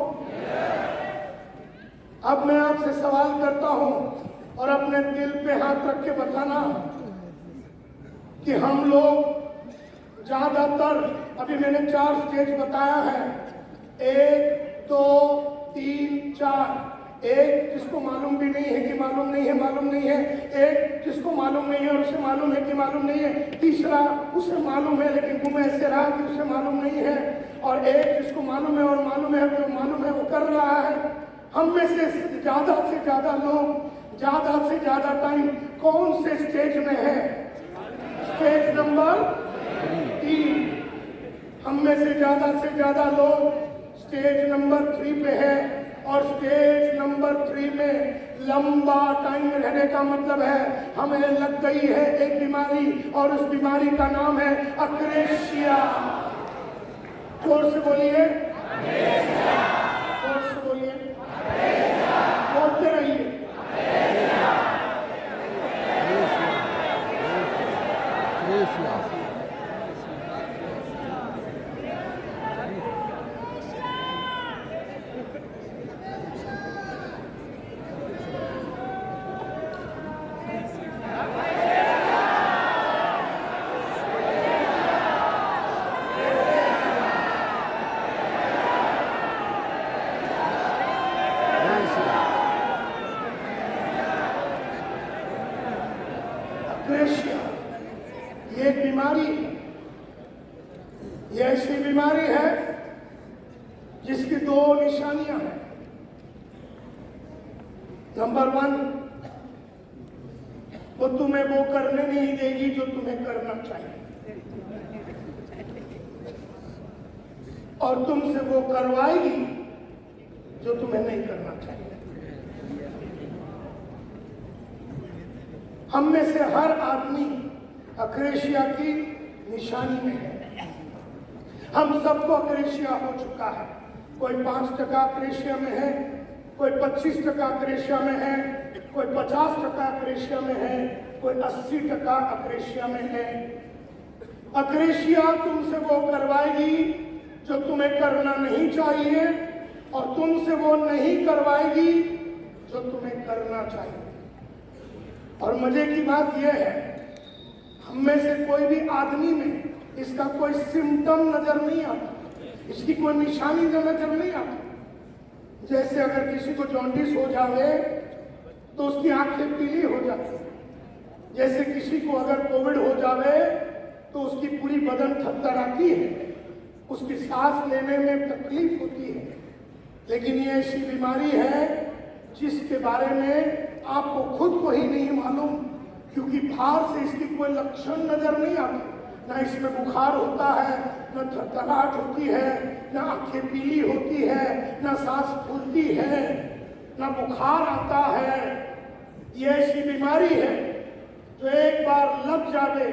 अब मैं आपसे सवाल करता हूं और अपने दिल पे हाथ रख के बताना कि हम लोग ज्यादातर, अभी मैंने 4 स्टेज बताया है, 1 2 3 4। एक जिसको मालूम भी नहीं है कि मालूम नहीं है, मालूम नहीं है। एक जिसको मालूम नहीं है और उसे मालूम है कि मालूम नहीं है। तीसरा उसे मालूम है लेकिन मुंह में ऐसे रहा कि उसे मालूम नहीं है। और एक जिसको मालूम है और मालूम है, जो मालूम है वो कर रहा है। हम में से ज्यादा लोग ज्यादा से ज्यादा टाइम कौन से स्टेज में है? Stage number 3। हम में से ज्यादा लोग स्टेज नंबर 3 पे है। और स्टेज नंबर 3 में लंबा टाइम रहने का मतलब है हमें लग गई है एक बीमारी, और उस बीमारी का नाम है अक्रेशिया। जोर से बोलिए, जोर से बोलिए, बोलते रहिए। ये एक बीमारी है। ये ऐसी बीमारी है जिसकी 2 निशानियां हैं। नंबर 1, वो तुम्हें वो करने नहीं देगी जो तुम्हें करना चाहिए, और तुमसे वो करवाएगी जो तुम्हें नहीं करना चाहिए। हम में से हर आदमी अक्रेशिया की निशानी में है। हम सबको अक्रेशिया हो चुका है। कोई 5% अक्रेशिया में है, कोई 25% अक्रेशिया में है, कोई 50% अक्रेशिया में है, कोई 80% अक्रेशिया में है। अक्रेशिया तुमसे वो करवाएगी जो तुम्हें करना नहीं चाहिए, और तुमसे वो नहीं करवाएगी जो तुम्हें करना चाहिए। और मजे की बात यह है, हम में से कोई भी आदमी में इसका कोई सिम्टम नजर नहीं आता, इसकी कोई निशानी नजर नहीं आती। जैसे अगर किसी को जॉन्डिस हो जावे तो उसकी आंखें पीली हो जाती है। जैसे किसी को अगर कोविड हो जावे तो उसकी पूरी बदन थरथराती है, उसकी सांस लेने में तकलीफ होती है। लेकिन ये ऐसी बीमारी है जिसके बारे में आपको खुद को ही नहीं मालूम, क्योंकि बाहर से इसकी कोई लक्षण नजर नहीं आते। ना इसमें बुखार होता है, न थरथराहट होती है, न आंखें पीली होती है, न सांस फूलती है, न बुखार आता है। ये ऐसी बीमारी है जो एक बार लग जावे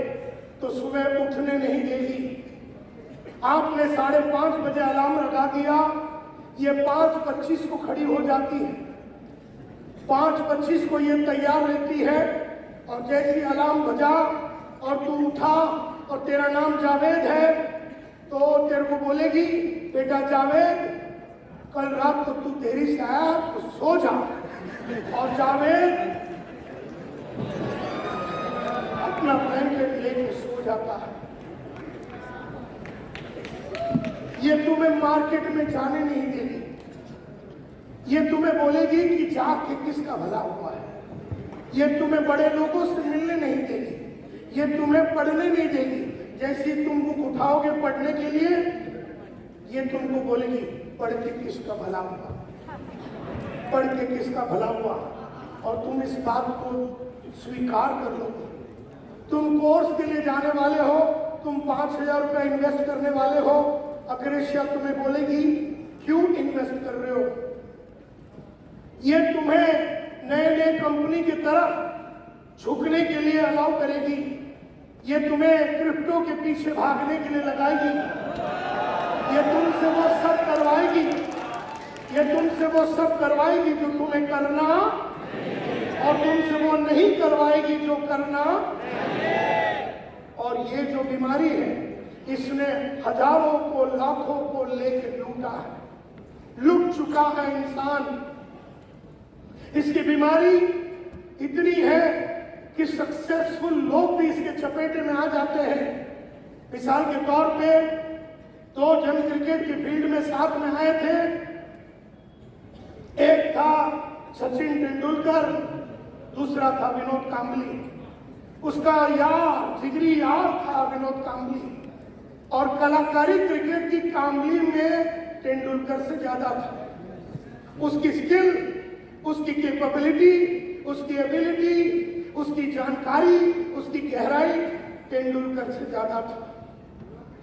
तो सुबह उठने नहीं देगी। आपने 5:30 बजे अलार्म लगा दिया, ये 5:25 को खड़ी हो जाती है। 5:25 को ये तैयार रहती है, और जैसी अलार्म बजा और तू उठा और तेरा नाम जावेद है तो तेरे को बोलेगी, बेटा जावेद कल रात को तू देरी से आया तो सो जा, और जावेद अपना ब्लैंकेट लेके सो जाता है। ये तुम्हें मार्केट में जाने नहीं देगी, ये तुम्हें बोलेगी कि जाके किसका भला हुआ है, ये तुम्हें बड़े लोगों से मिलने नहीं देगी, ये तुम्हें पढ़ने नहीं देगी। जैसे तुम बुक उठाओगे पढ़ने के लिए, ये तुमको बोलेगी पढ़ के किसका भला हुआ, पढ़ के किसका भला हुआ, और तुम इस बात को स्वीकार कर लोगे। तुम कोर्स के लिए जाने वाले हो, तुम 5,000 रुपया इन्वेस्ट करने वाले हो, अक्रेशिया तुम्हें बोलेगी क्यों इन्वेस्ट कर रहे हो। ये तुम्हें नए नए कंपनी की तरफ झुकने के लिए अलाउ करेगी, ये तुम्हें क्रिप्टो के पीछे भागने के लिए लगाएगी, ये तुमसे वो सब करवाएगी, ये तुमसे वो सब करवाएगी जो तुम्हें करना, और तुमसे वो नहीं करवाएगी जो करना। और ये जो बीमारी है, इसने हजारों को लाखों को लेकर लूटा है, लूट चुका है इंसान। इसकी बीमारी इतनी है कि सक्सेसफुल लोग भी इसके चपेटे में आ जाते हैं। मिसाल के तौर पे 2 जन क्रिकेट के फील्ड में साथ में आए थे, एक था सचिन तेंदुलकर, दूसरा था विनोद कांबली। उसका यार, जिगरी यार था विनोद कांबली, और कलाकारी क्रिकेट की कांबली में तेंदुलकर से ज्यादा था। उसकी स्किल, उसकी कैपेबिलिटी, उसकी एबिलिटी, उसकी जानकारी, उसकी गहराई तेंदुलकर से ज्यादा था।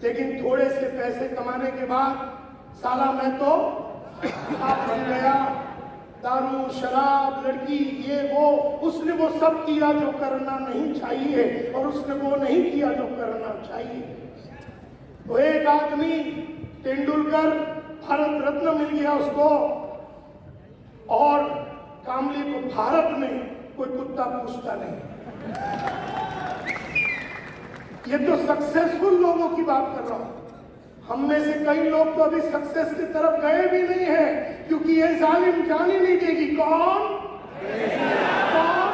लेकिन थोड़े से पैसे कमाने के बाद साला मैं तो आप बन गया, दारू, शराब, लड़की, ये वो, उसने वो सब किया जो करना नहीं चाहिए, और उसने वो नहीं किया जो करना चाहिए। तो एक आदमी तेंदुलकर, भारत रत्न मिल गया उसको, और कामली को भारत में कोई कुत्ता पूछता नहीं। ये तो सक्सेसफुल लोगों की बात कर रहा हूं। हम में से कई लोग तो अभी सक्सेस की तरफ गए भी नहीं है, क्योंकि ये जालिम जाने नहीं देगी। कौन? कौन?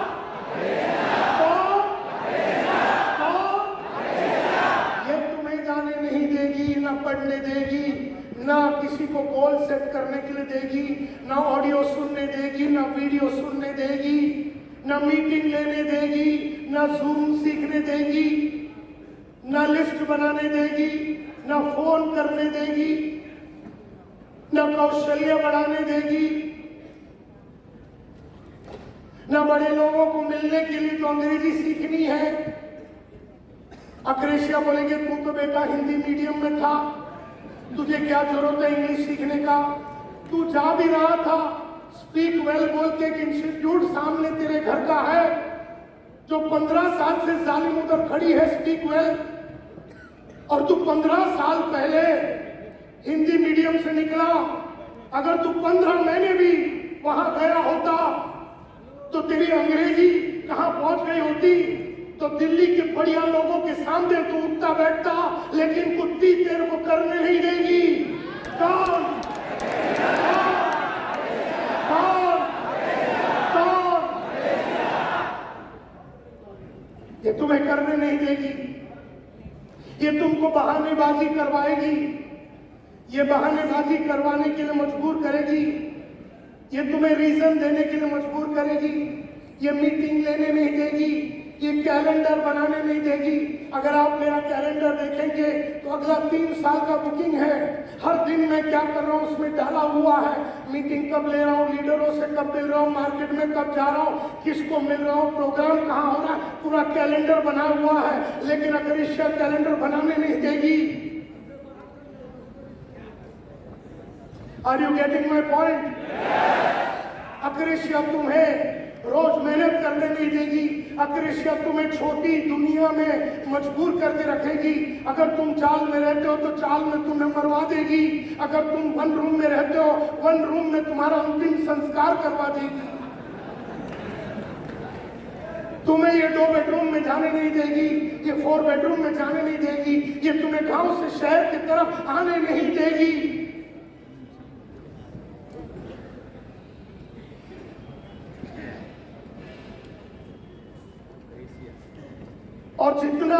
कौन? कौन? ये तुम्हें जाने नहीं देगी, ना पढ़ने देगी, ना किसी को गोल सेट करने के लिए देगी, ना ऑडियो सुनने देगी, ना वीडियो सुनने देगी, ना मीटिंग लेने देगी, ना जूम सीखने देगी, ना लिस्ट बनाने देगी, ना फोन करने देगी, ना कौशल्य बढ़ाने देगी, ना बड़े लोगों को मिलने के लिए तो अंग्रेजी सीखनी है। अक्रेशिया बोलेंगे तू तो बेटा हिंदी मीडियम में था, तुझे क्या जरूरत है इंग्लिश सीखने का, तू जा भी रहा था। स्पीक वेल बोल के एक इंस्टीट्यूट सामने तेरे घर का है, जो 15 साल से जालिम उधर खड़ी है, स्पीक वेल, और तू 15 साल पहले हिंदी मीडियम से निकला। अगर तू 15 महीने भी वहां गया होता तो तेरी अंग्रेजी कहां पहुंच गई होती। तो दिल्ली के बढ़िया लोगों के सामने तू उठता बैठता, लेकिन कुत्ती तेरे को करने नहीं देगी। कौन? कौन? कौन? ये तुम्हें करने नहीं देगी, ये तुमको बहानेबाजी करवाएगी, ये बहानेबाजी करवाने के लिए मजबूर करेगी, ये तुम्हें रीजन देने के लिए मजबूर करेगी, ये मीटिंग लेने नहीं देगी, ये कैलेंडर बनाने नहीं देगी। अगर आप मेरा कैलेंडर देखेंगे तो अगला 3 साल का बुकिंग है, हर दिन मैं क्या कर रहा हूँ उसमें डाला हुआ है। मीटिंग कब ले रहा हूँ, लीडरों से कब मिल रहा हूँ, मार्केट में कब जा रहा हूँ, किसको मिल रहा हूँ, प्रोग्राम कहाँ हो रहा है, पूरा कैलेंडर बना हुआ है। लेकिन अगर ईश्वर कैलेंडर बनाने नहीं देगी, are you getting my point? Akrasia तुम्हें रोज मेहनत करने नहीं देगी, अक्रेशिया तुम्हें छोटी दुनिया में मजबूर करके रखेगी। अगर तुम चाल में रहते हो तो चाल में तुम्हें मरवा देगी, अगर तुम 1 रूम में रहते हो 1 रूम में तुम्हारा अंतिम संस्कार करवा देगी। तुम्हें ये 2 बेडरूम में जाने नहीं देगी, ये 4 बेडरूम में जाने नहीं देगी, ये तुम्हें गांव से शहर की तरफ आने नहीं देगी।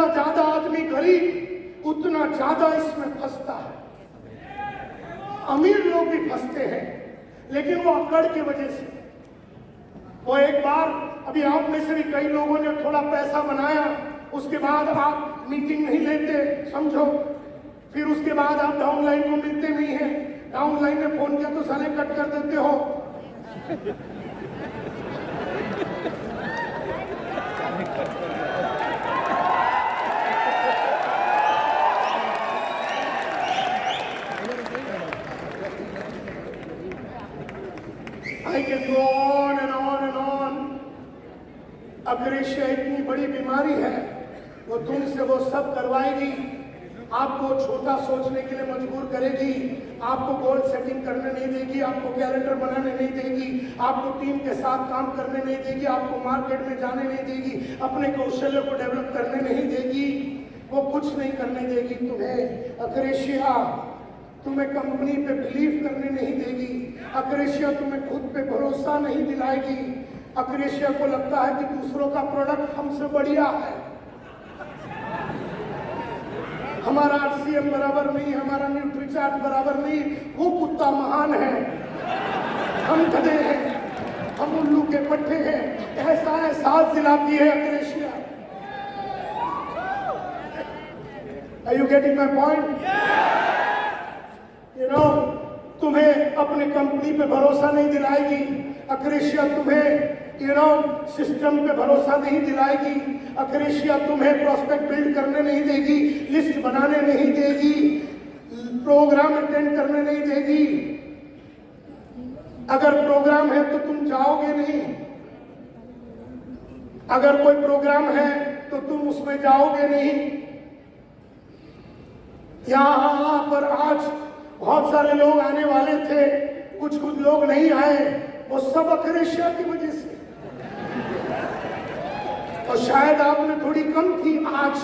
जितना ज्यादा आदमी गरीब उतना ज्यादा इसमें फंसता है। अमीर लोग भी फंसते हैं, लेकिन वो अकड़ की वजह से। वो एक बार, अभी आप में से भी कई लोगों ने थोड़ा पैसा बनाया, उसके बाद आप मीटिंग नहीं लेते, समझो, फिर उसके बाद आप डाउनलाइन को मिलते नहीं हैं, डाउनलाइन ने फोन किया तो साले कट कर देते हो। I can go on and on and on. अग्रेशिया इतनी बड़ी बीमारी है, वो तुमसे वो सब करवाएगी, आपको छोटा सोचने के लिए मजबूर करेगी, आपको गोल सेटिंग करने नहीं देगी, आपको कैलेंडर बनाने नहीं देगी, आपको टीम के साथ काम करने नहीं देगी, आपको मार्केट में जाने नहीं देगी, अपने कौशल्य को डेवलप करने नहीं देगी, वो कुछ नहीं करने देगी तुम्हें। अग्रेशिया तुम्हें कंपनी पे बिलीव करने नहीं देगी, अग्रेशिया तुम्हें खुद पे भरोसा नहीं दिलाएगी, अग्रेशिया को लगता है कि दूसरों का प्रोडक्ट हमसे बढ़िया है, हमारा आरसीएम बराबर नहीं, हमारा न्यूट्रीचार्ट बराबर नहीं, वो कुत्ता महान है, हम गधे हैं, हम उल्लू के पट्टे हैं, ऐसा एहसास दिलाती है अग्रेशिया। Are you getting my point? You know, तुम्हें अपने कंपनी पे भरोसा नहीं दिलाएगी अग्रेशिया, तुम्हें सिस्टम पे भरोसा नहीं दिलाएगी अग्रेशिया, तुम्हें प्रोस्पेक्ट बिल्ड करने नहीं देगी, लिस्ट बनाने नहीं देगी, प्रोग्राम अटेंड करने नहीं देगी। अगर प्रोग्राम है तो तुम जाओगे नहीं, अगर कोई प्रोग्राम है तो तुम उसमें जाओगे नहीं। यहाँ पर आज बहुत सारे लोग आने वाले थे, कुछ लोग नहीं आए, वो सब अग्रेशिया की वजह से। और शायद आपने थोड़ी कम थी आज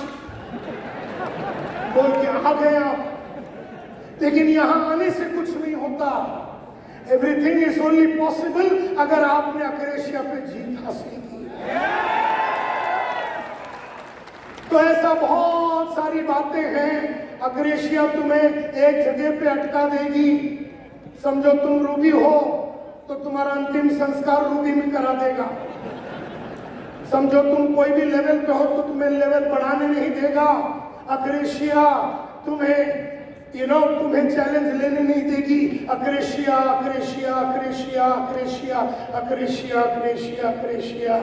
बोल के आ गए आप, लेकिन यहां आने से कुछ नहीं होता। एवरीथिंग इज ओनली पॉसिबल अगर आपने अग्रेशिया पे जीत हासिल की। तो ऐसा बहुत सारी बातें हैं, अग्रेशिया तुम्हें एक जगह पे अटका देगी। समझो तुम रूबी हो तो तुम्हारा अंतिम संस्कार रूबी में करा देगा, समझो तुम कोई भी लेवल पे हो तो तुम्हें लेवल बढ़ाने नहीं देगा। अग्रेशिया तुम्हें तुम्हें चैलेंज लेने नहीं देगी। अग्रेशिया अग्रेशिया अग्रेशिया अग्रेशिया अग्रेशिया अग्रेशिया अग्रेशिया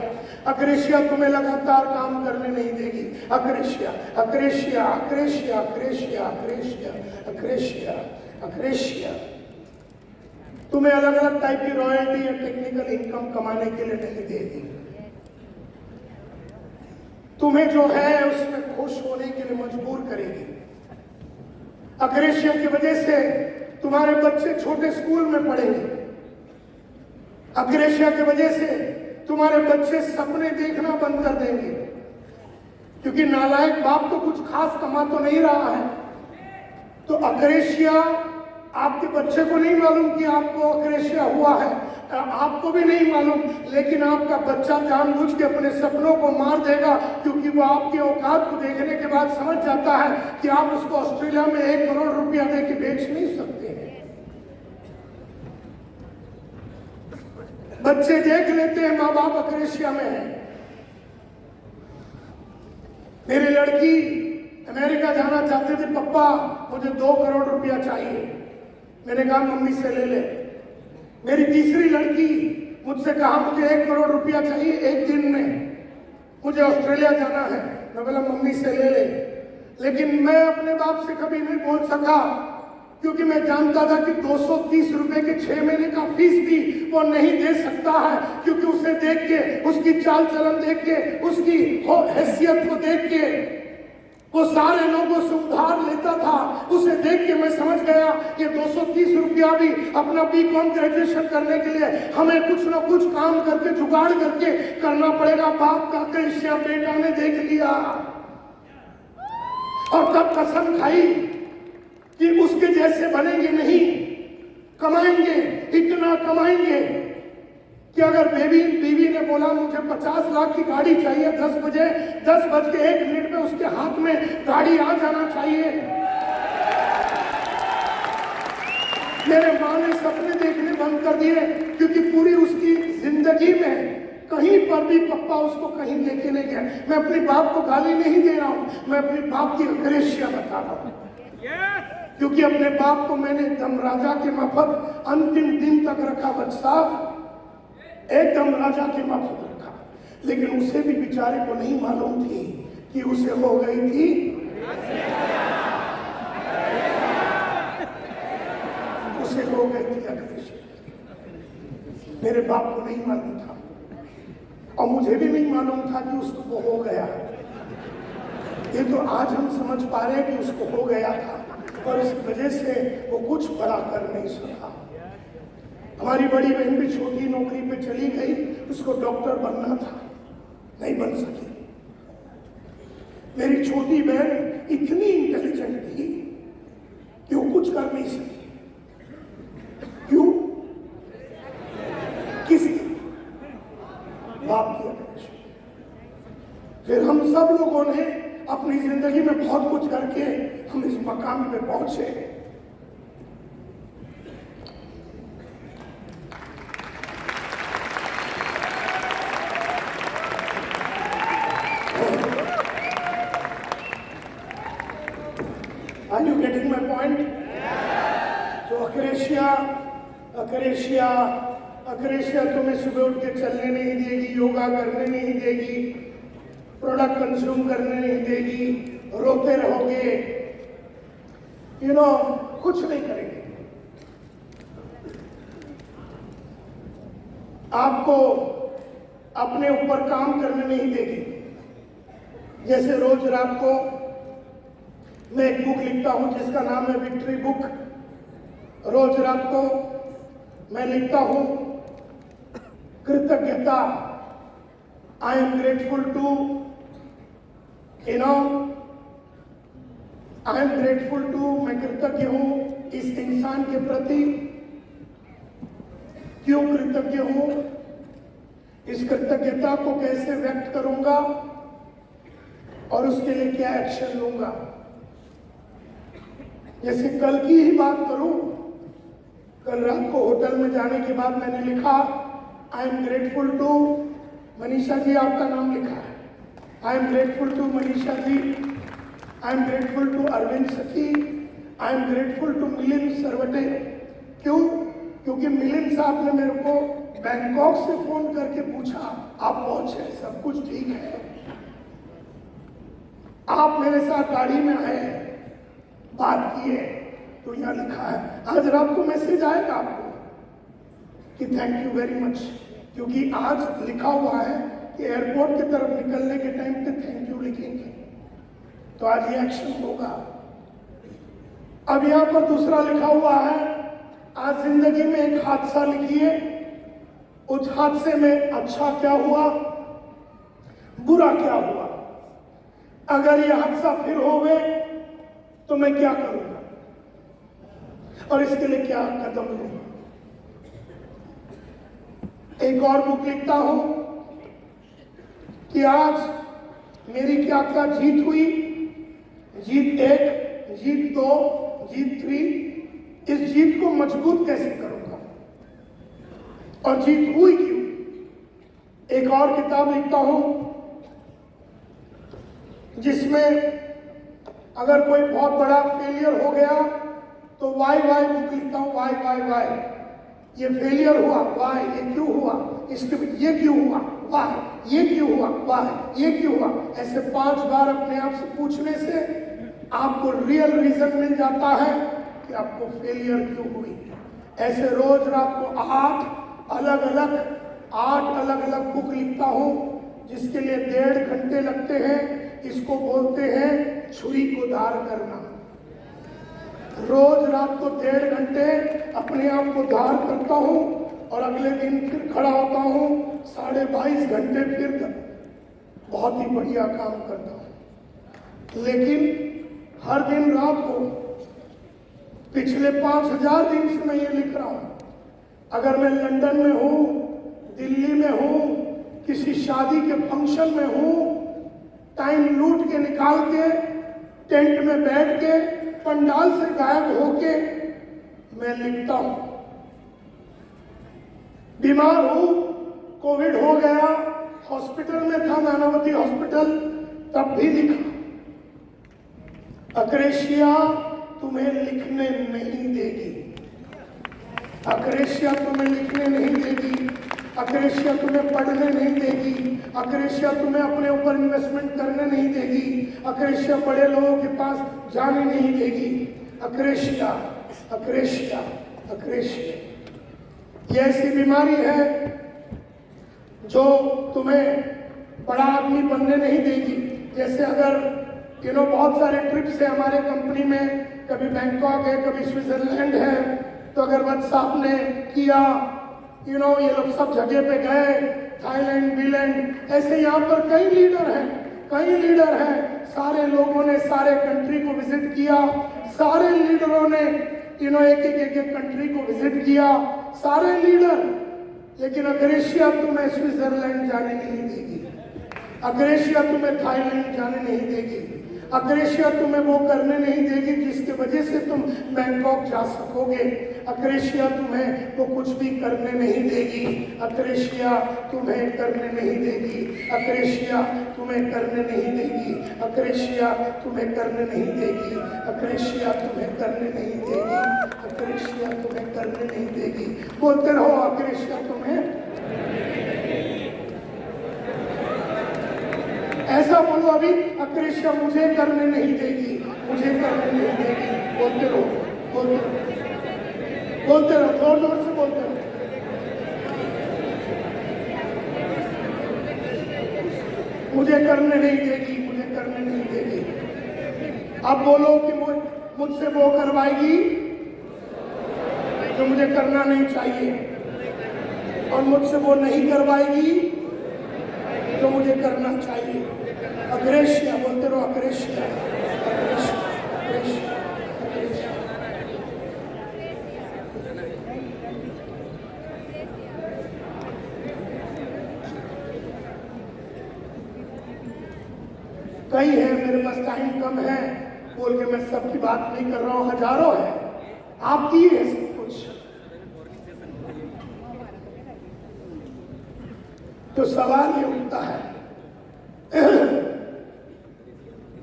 अग्रेशिया तुम्हें लगातार काम करने नहीं देगी। अग्रेशिया अग्रेशिया अग्रेशिया अग्रेशिया अग्रेशिया अग्रेशिया अग्रेशिया तुम्हें अलग अलग टाइप की रॉयल्टी या टेक्निकल इनकम कमाने के लिए नहीं देगी। तुम्हें जो है उसमें खुश होने के लिए मजबूर करेगी। अग्रेशिया की वजह से तुम्हारे बच्चे छोटे स्कूल में पढ़ेंगे। अग्रेशिया की वजह से तुम्हारे बच्चे सपने देखना बंद कर देंगे, क्योंकि नालायक बाप तो कुछ खास कमा तो नहीं रहा है। तो अग्रेशिया, आपके बच्चे को नहीं मालूम कि आपको अग्रेशिया हुआ है, आपको भी नहीं मालूम, लेकिन आपका बच्चा जानबूझ के अपने सपनों को मार देगा, क्योंकि वो आपके औकात को देखने के बाद समझ जाता है कि आप उसको ऑस्ट्रेलिया में 1 करोड़ रुपया दे के बेच नहीं सकते हैं। बच्चे देख लेते हैं माँ बाप अग्रेशिया में है। मेरी लड़की अमेरिका जाना चाहते थे, पप्पा मुझे 2 करोड़ रुपया चाहिए। मैंने कहा मम्मी से ले ले। मेरी तीसरी लड़की मुझसे कहा मुझे 1 करोड़ रुपया चाहिए 1 दिन में, मुझे ऑस्ट्रेलिया जाना है। मैं बोला मम्मी से ले ले, लेकिन मैं अपने बाप से कभी नहीं बोल सका, क्योंकि मैं जानता था कि 230 रुपए के 6 महीने का फीस भी वो नहीं दे सकता है, क्योंकि उसे देख के, उसकी चाल चलन देख के, उसकी हैसियत को देख के वो सारे लोगों से उधार लेता था। उसे देख के मैं समझ गया कि 230 रुपया भी अपना बीकॉम ग्रेजुएशन करने के लिए हमें कुछ ना कुछ काम करके जुगाड़ करके करना पड़ेगा। बाप का अग्रेशिया बेटा ने देख लिया और तब कसम खाई कि उसके जैसे बनेंगे नहीं, कमाएंगे, इतना कमाएंगे कि अगर बीवी ने बोला मुझे 50 लाख की गाड़ी चाहिए 10 बजे 10:01 में उसके हाथ में गाड़ी आ जाना चाहिए। मेरे माँ ने सपने देखने बंद कर दिए, क्योंकि पूरी उसकी जिंदगी में कहीं पर भी पप्पा उसको कहीं लेके नहीं गया। मैं अपने बाप को गाली नहीं दे रहा हूं, मैं अपने बाप की अग्रेसिया बता रहा हूं। क्योंकि अपने बाप को मैंने धर्मराजा के माफत अंतिम दिन तक रखा, बच्चा एकदम राजा के माफत रखा, लेकिन उसे भी बेचारे को नहीं मालूम थी कि उसे हो गई थी अग्रेसिया। मेरे बाप को नहीं मालूम था और मुझे भी नहीं मालूम था कि उसको वो हो गया। ये तो आज हम समझ पा रहे हैं कि उसको हो गया था और इस वजह से वो कुछ बड़ा कर नहीं सका। हमारी बड़ी बहन भी छोटी नौकरी पे चली गई, उसको डॉक्टर बनना था, नहीं बन सकी। मेरी छोटी बहन इतनी इंटेलिजेंट थी कि वो कुछ कर नहीं सकी। क्यों? किसकी? बाप की अग्रेसिया। फिर हम सब लोगों ने अपनी जिंदगी में बहुत कुछ करके हम इस मकाम पे पहुंचे। Are you getting my point? So अक्रेशिया तुम्हें सुबह उठ के चलने नहीं देगी, योगा करने नहीं देगी, प्रोडक्ट कंज्यूम करने नहीं देगी, रोते रहोगे, कुछ नहीं करेंगे। आपको अपने ऊपर काम करने नहीं देगी। जैसे रोज रात को मैं एक बुक लिखता हूं जिसका नाम है विक्ट्री बुक। रोज रात को मैं लिखता हूं कृतज्ञता। I am grateful to I am grateful to, मैं कृतज्ञ हूं इस इंसान के प्रति। क्यों कृतज्ञ हूं? इस कृतज्ञता को कैसे व्यक्त करूंगा और उसके लिए क्या एक्शन लूंगा। जैसे कल की ही बात करूं, कल रात को होटल में जाने के बाद मैंने लिखा I am grateful to Manisha ji, आपका नाम लिखा है। I am grateful to Manisha ji, I am grateful to Arvind Sakhi, I am grateful to Milind Sarwate. क्यों? क्योंकि मिलिंद साहब ने मेरे को बैंकॉक से फोन करके पूछा आप पहुंचे, सब कुछ ठीक है, आप मेरे साथ गाड़ी में आए, बात किए, तो यहाँ लिखा है। आज रात को मैसेज आएगा आपको कि थैंक यू वेरी मच, क्योंकि आज लिखा हुआ है कि एयरपोर्ट की तरफ निकलने के टाइम पे थैंक यू लिखेंगे, तो आज ये एक्शन होगा। अब यहाँ पर दूसरा लिखा हुआ है आज जिंदगी में एक हादसा लिखिए, उस हादसे में अच्छा क्या हुआ, बुरा क्या हुआ। अगर ये हादसा फिर हो गए तो मैं क्या करूंगा और इसके लिए क्या कदम लूंगा। एक और बुक लिखता हूं कि आज मेरी क्या क्या जीत हुई, जीत 1, जीत 2, जीत 3, इस जीत को मजबूत कैसे करूंगा और जीत हुई क्यों। एक और किताब लिखता हूं जिसमें अगर कोई बहुत बड़ा फेलियर हो गया तो वाई बुक लिखता हूं, वाई ये फेलियर हुआ, वाई ये क्यों हुआ, इसके ये क्यों हुआ, वाई ये क्यों हुआ, वाई ये क्यों हुआ। ऐसे 5 बार अपने आप से पूछने से आपको रियल रीजन मिल जाता है कि आपको फेलियर क्यों हुई। ऐसे रोज रात को 8 अलग अलग बुक लिखता हूं जिसके लिए 1.5 घंटे लगते हैं। इसको बोलते हैं छुरी को धार करना। रोज रात को 1.5 घंटे अपने आप को धार करता हूं और अगले दिन फिर खड़ा होता हूं 22.5 घंटे फिर बहुत ही बढ़िया काम करता हूं। लेकिन हर दिन रात को पिछले 5000 दिन से मैं ये लिख रहा हूं। अगर मैं लंदन में हूं, दिल्ली में हूं, किसी शादी के फंक्शन में हूं, टाइम लूट के निकाल के टेंट में बैठ के पंडाल से गायब होके मैं लिखता हूं। बीमार हूं, कोविड हो गया, हॉस्पिटल में था, नानावती हॉस्पिटल, तब भी लिखा। अक्रेशिया तुम्हें लिखने नहीं देगी, अक्रेशिया तुम्हें लिखने नहीं देगी, अक्रेशिया तुम्हें पढ़ने नहीं देगी, अक्रेशिया तुम्हें अपने ऊपर इन्वेस्टमेंट करने नहीं देगी, अक्रेशिया बड़े लोगों के पास जाने नहीं देगी। अक्रेशिया, अक्रेशिया, अक्रेशिया ये ऐसी बीमारी है जो तुम्हें बड़ा आदमी बनने नहीं देगी। जैसे अगर बहुत सारे ट्रिप्स है हमारे कंपनी में, कभी बैंकॉक है, कभी स्विट्जरलैंड है, तो अगर व्हाट्सएप ने किया, ये लोग सब जगह पे गए, थाईलैंड, बीलैंड, ऐसे यहाँ पर कई लीडर हैं, सारे लोगों ने सारे कंट्री को विजिट किया, सारे लीडरों ने एक कंट्री को विजिट किया, सारे लीडर। लेकिन अक्रेशिया तुम्हें स्विट्जरलैंड जाने नहीं देगी, अक्रेशिया तुम्हें थाईलैंड जाने नहीं देगी, अक्रेशिया तुम्हें वो करने नहीं देगी जिसके वजह से तुम बैंकॉक जा सकोगे। अक्रेशिया तुम्हें वो कुछ भी करने नहीं देगी, अक्रेशिया तुम्हें करने नहीं देगी, अक्रेशिया तुम्हें करने नहीं देगी, अक्रेशिया तुम्हें करने नहीं देगी, अक्रेशिया तुम्हें करने नहीं देगी, अक्रेशिया तुम्हें करने नहीं देगी। बोलते रहो, अक्रेशिया तुम्हें, ऐसा बोलो अभी, अक्रेशिया मुझे करने नहीं देगी, मुझे करने नहीं देगी। बोलते रहो, बोलते रहो, जोर जोर से बोलते रहो। मुझे करने नहीं देगी, मुझे करने नहीं देगी। अब बोलो कि मुझसे वो करवाएगी जो मुझे करना नहीं चाहिए, और मुझसे वो नहीं करवाएगी जो मुझे करना चाहिए। अक्रेशिया, बोलते रहो, अक्रेशिया, अक्रेशिया, अक्रेशिया, अक्रेशिया। कई है, मेरे पास टाइम कम है बोल के मैं सबकी बात नहीं कर रहा हूं, हजारों है, आपकी है सब कुछ। तो सवाल ये उठता है,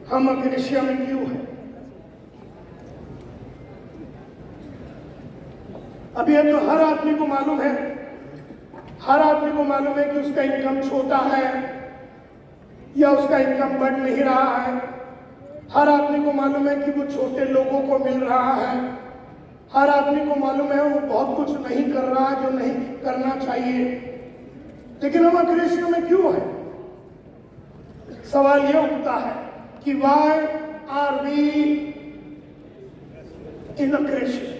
हम अक्रेशिया में क्यों हैं? अब ये तो हर आदमी को मालूम है, हर आदमी को मालूम है कि उसका इनकम छोटा है या उसका इनकम बढ़ नहीं रहा है। हर आदमी को मालूम है कि वो छोटे लोगों को मिल रहा है। हर आदमी को मालूम है वो बहुत कुछ नहीं कर रहा है जो नहीं करना चाहिए। लेकिन हम अक्रेशिया में क्यों हैं? सवाल ये उठता है कि why are we in अक्रेशिया?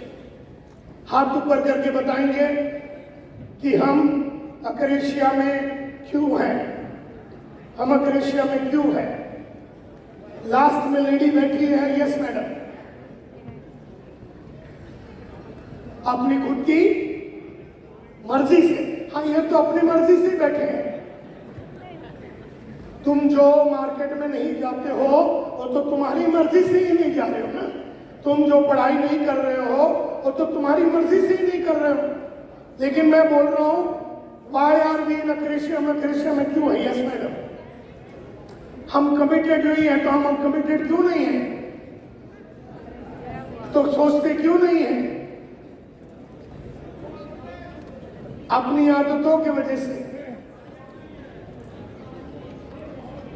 हाथ ऊपर करके बताएंगे कि हम अक्रेशिया में क्यों हैं, हम अक्रेशिया में क्यों हैं। लास्ट में लेडी बैठी है, यस मैडम, अपनी खुद की मर्जी से। हाँ, ये तो अपनी मर्जी से बैठे हैं। तुम जो मार्केट में नहीं जाते हो वो तो तुम्हारी मर्जी से ही नहीं जा रहे हो ना। तुम जो पढ़ाई नहीं कर रहे हो वो तो तुम्हारी मर्जी से ही नहीं कर रहे हो। लेकिन मैं बोल रहा हूं, वाई आर वी इन अक्रेशिया में, अक्रेशिया में क्यों है? यस मैडम, हम कमिटेड नहीं है, तो हम कमिटेड क्यों नहीं है? तो सोचते क्यों नहीं है? अपनी आदतों की वजह से।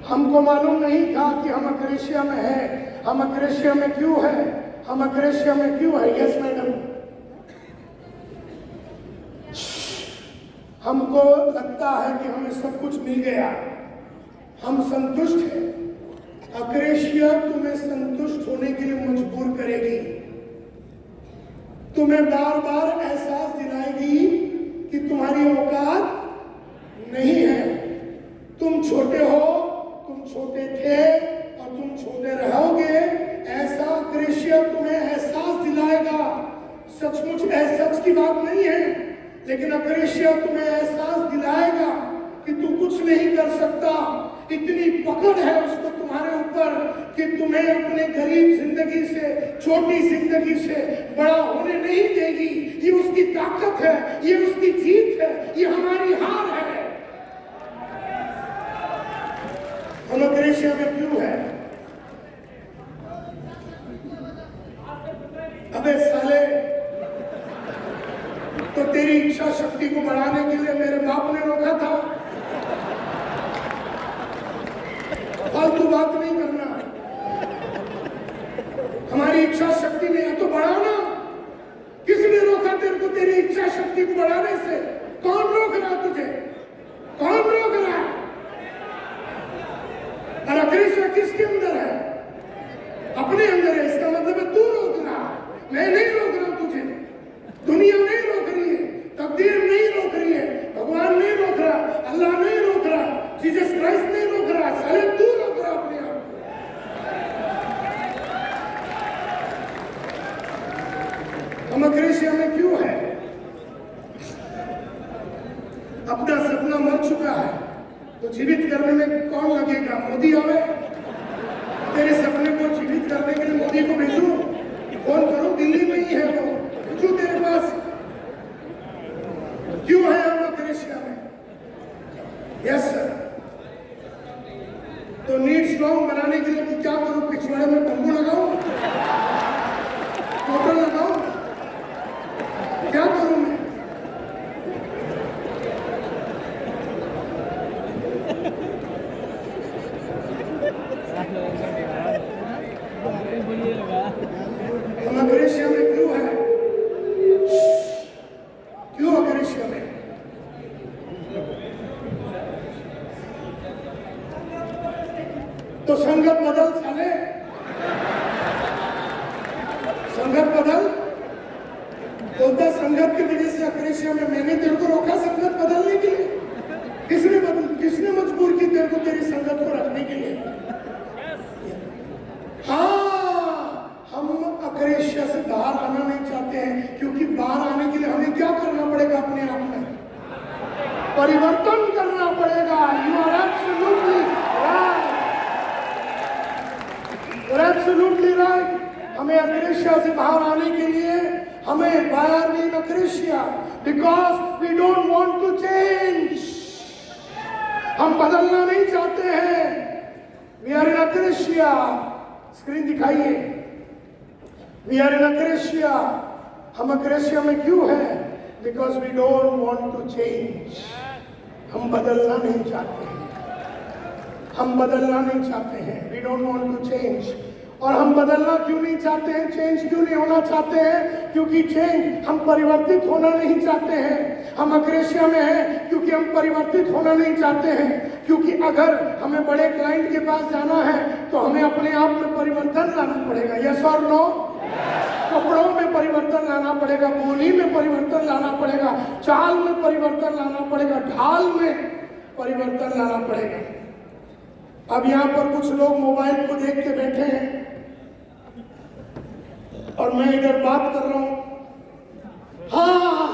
हमको मालूम नहीं था कि हम अक्रेशिया में है। हम अक्रेशिया में क्यों है? हम अक्रेशिया में क्यों है? यस मैडम, हमको लगता है कि हमें सब कुछ मिल गया, हम संतुष्ट हैं। अक्रेशिया तुम्हें संतुष्ट होने के लिए मजबूर करेगी, तुम्हें बार बार एहसास दिलाएगी कि तुम्हारी औकात नहीं है। तुम छोटे हो, तुम छोटे थे और तुम छोटे रहोगे, ऐसा अक्रेशिया तुम्हें एहसास दिलाएगा। सचमुच सच की बात नहीं है, लेकिन अक्रेशिया तुम्हें एहसास दिलाएगा कि तू कुछ नहीं कर सकता। इतनी पकड़ है उसको तुम्हारे ऊपर कि तुम्हें अपने गरीब जिंदगी से, छोटी जिंदगी से बड़ा होने नहीं देगी। ये उसकी ताकत है, ये उसकी जीत है, ये हमारी हार है। हम अक्रेशिया में क्यों है? अबे साले, तो तेरी इच्छा शक्ति को बढ़ाने के लिए मेरे बाप ने रोका था। फालतू बात नहीं करना। हमारी इच्छा शक्ति ने या तो बढ़ाना। किसने रोका तेरे को तेरी इच्छा शक्ति को बढ़ाने से? कौन रोक रहा तुझे? कौन रोक रहा है? और अक्रेशिया किसके अंदर है? अपने अंदर है। इसका मतलब है तू रोक रहा है, मैं नहीं रोक रहा तुझे। दुनिया नहीं रोक रही है, तकदीर नहीं रोक रही है, भगवान नहीं रोक रहा, अल्लाह नहीं रोक रहा, जीसस क्राइस्ट नहीं रोक रहा, साले तू रोक रहा अपने आप को। हम अक्रेशिया में क्यों है? अपना सपना मर चुका है तो जीवित करने में कौन लगेगा? मोदी आवे? तेरे सपने को जीवित करने के लिए मोदी को भेजूं? फोन करूं, दिल्ली में ही है वो, भेजूं तेरे पास? क्यों है हम अक्रेशिया में? Yes sir. तो नीड स्ट्रॉन्ग बनाने के लिए मैं क्या करूं? पिछवाड़े में तंबू लगाऊं? होटल लगाऊं? क्या करूं मैं? हम अक्रेशिया में क्यों है? क्यों अक्रेशिया में? तो संगत बदल साले, संगत बदल। बोलता संगत की वजह से अक्रेशिया में। मैंने तेरे को रोका संगत बदलने के लिए? किसने मजबूर की तेरे को तेरी संगत को रखने के लिए? हाँ, हम अक्रेशिया से बाहर आना नहीं चाहते हैं, क्योंकि बाहर आने के लिए हमें क्या करना पड़ेगा? अपने आप में परिवर्तन करना पड़ेगा। You are absolutely right, you are absolutely right. हमें अक्रेशिया से बाहर आने के लिए हमें बाहर नहीं akrasia, because we don't want to change. हम बदलना नहीं चाहते हैं। We are in akrasia. Screen दिखाइए। We are in akrasia. हम अक्रेशिया में क्यों है? Because we don't want to change. हम बदलना नहीं चाहते हैं। हम बदलना नहीं चाहते हैं। We don't want to change. और हम बदलना क्यों नहीं चाहते हैं? चेंज क्यों नहीं होना चाहते हैं? क्योंकि चेंज, हम परिवर्तित होना नहीं चाहते हैं। हम अक्रेशिया में हैं क्योंकि हम परिवर्तित होना नहीं चाहते हैं। क्योंकि अगर हमें बड़े क्लाइंट के पास जाना है तो हमें अपने आप में परिवर्तन लाना पड़ेगा। यस और नो? कपड़ों में परिवर्तन लाना पड़ेगा, बोली में परिवर्तन लाना पड़ेगा, चाल में परिवर्तन लाना पड़ेगा, ढाल में परिवर्तन लाना पड़ेगा। अब यहाँ पर कुछ लोग मोबाइल को देख के बैठे हैं और मैं इधर बात कर रहा हूं। हाँ,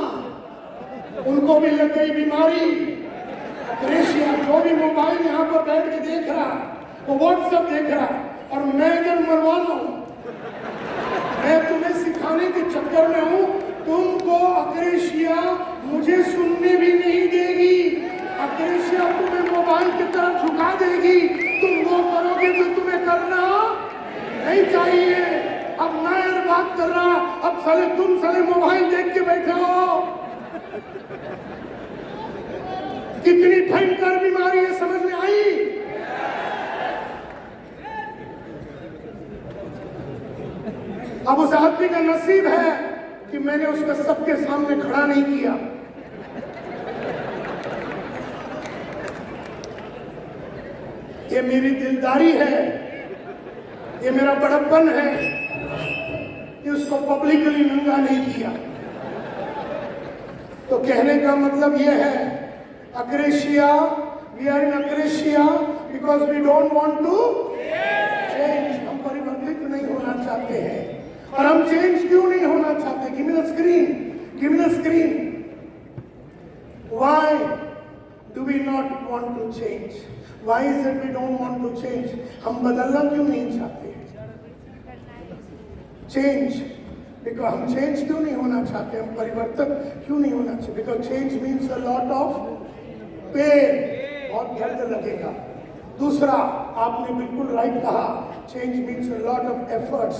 उनको भी लग गई बीमारी अक्रेशिया। जो भी मोबाइल यहाँ पर बैठ के देख रहा, वो व्हाट्सएप देख रहा, और मैं इधर मरवा रहा हूं। मैं तुम्हें सिखाने के चक्कर में हूं। तुमको अक्रेशिया मुझे सुनने भी नहीं देगी। अक्रेशिया तुम्हें मोबाइल की तरफ झुका देगी। तुम वो करोगे जो तुम्हें करना नहीं चाहिए। अब मैं यार बात कर रहा, अब साले तुम साले मोबाइल देख के बैठे हो। कितनी भयंकर बीमारी है, समझ में आई? अब उस आदमी का नसीब है कि मैंने उसका सबके सामने खड़ा नहीं किया। ये मेरी दिलदारी है, ये मेरा बड़प्पन है कि उसको पब्लिकली नंगा नहीं किया। तो कहने का मतलब ये है, akrasia, we are in akrasia because we don't want to change. हम परिवर्तित नहीं होना चाहते हैं। और हम चेंज क्यों नहीं होना चाहते? Give me the screen, give me the screen. Why do we not want to change? Why is it we don't want to change? हम बदलना क्यों नहीं चाहते? Change, because हम change क्यों नहीं होना चाहते? हम परिवर्तन क्यों नहीं होना चाहते? Because change means a lot of pain, बहुत दर्द लगेगा। दूसरा, आपने बिल्कुल राइट कहा, change means a lot of efforts,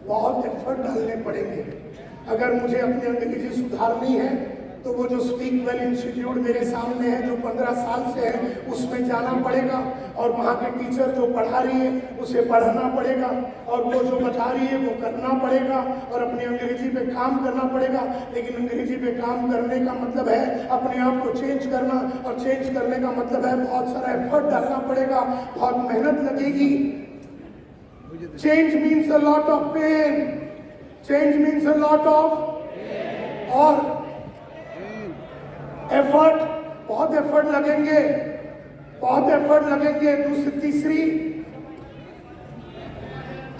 बहुत एफर्ट डालने पड़ेंगे। अगर मुझे अपनी अंग्रेजी सुधारनी है तो वो जो स्पीक वेल इंस्टीट्यूट मेरे सामने है, जो 15 साल से है, उसमें जाना पड़ेगा और वहाँ के टीचर जो पढ़ा रही है उसे पढ़ना पड़ेगा और वो जो बता रही है वो करना पड़ेगा और अपनी अंग्रेजी पे काम करना पड़ेगा। लेकिन अंग्रेजी पे काम करने का मतलब है अपने आप को चेंज करना, और चेंज करने का मतलब है बहुत सारा एफर्ट डालना पड़ेगा, बहुत मेहनत लगेगी। Change means a lot of pain, change means a lot of और एफर्ट, बहुत एफर्ट लगेंगे, बहुत एफर्ट लगेंगे। दूसरी तीसरी,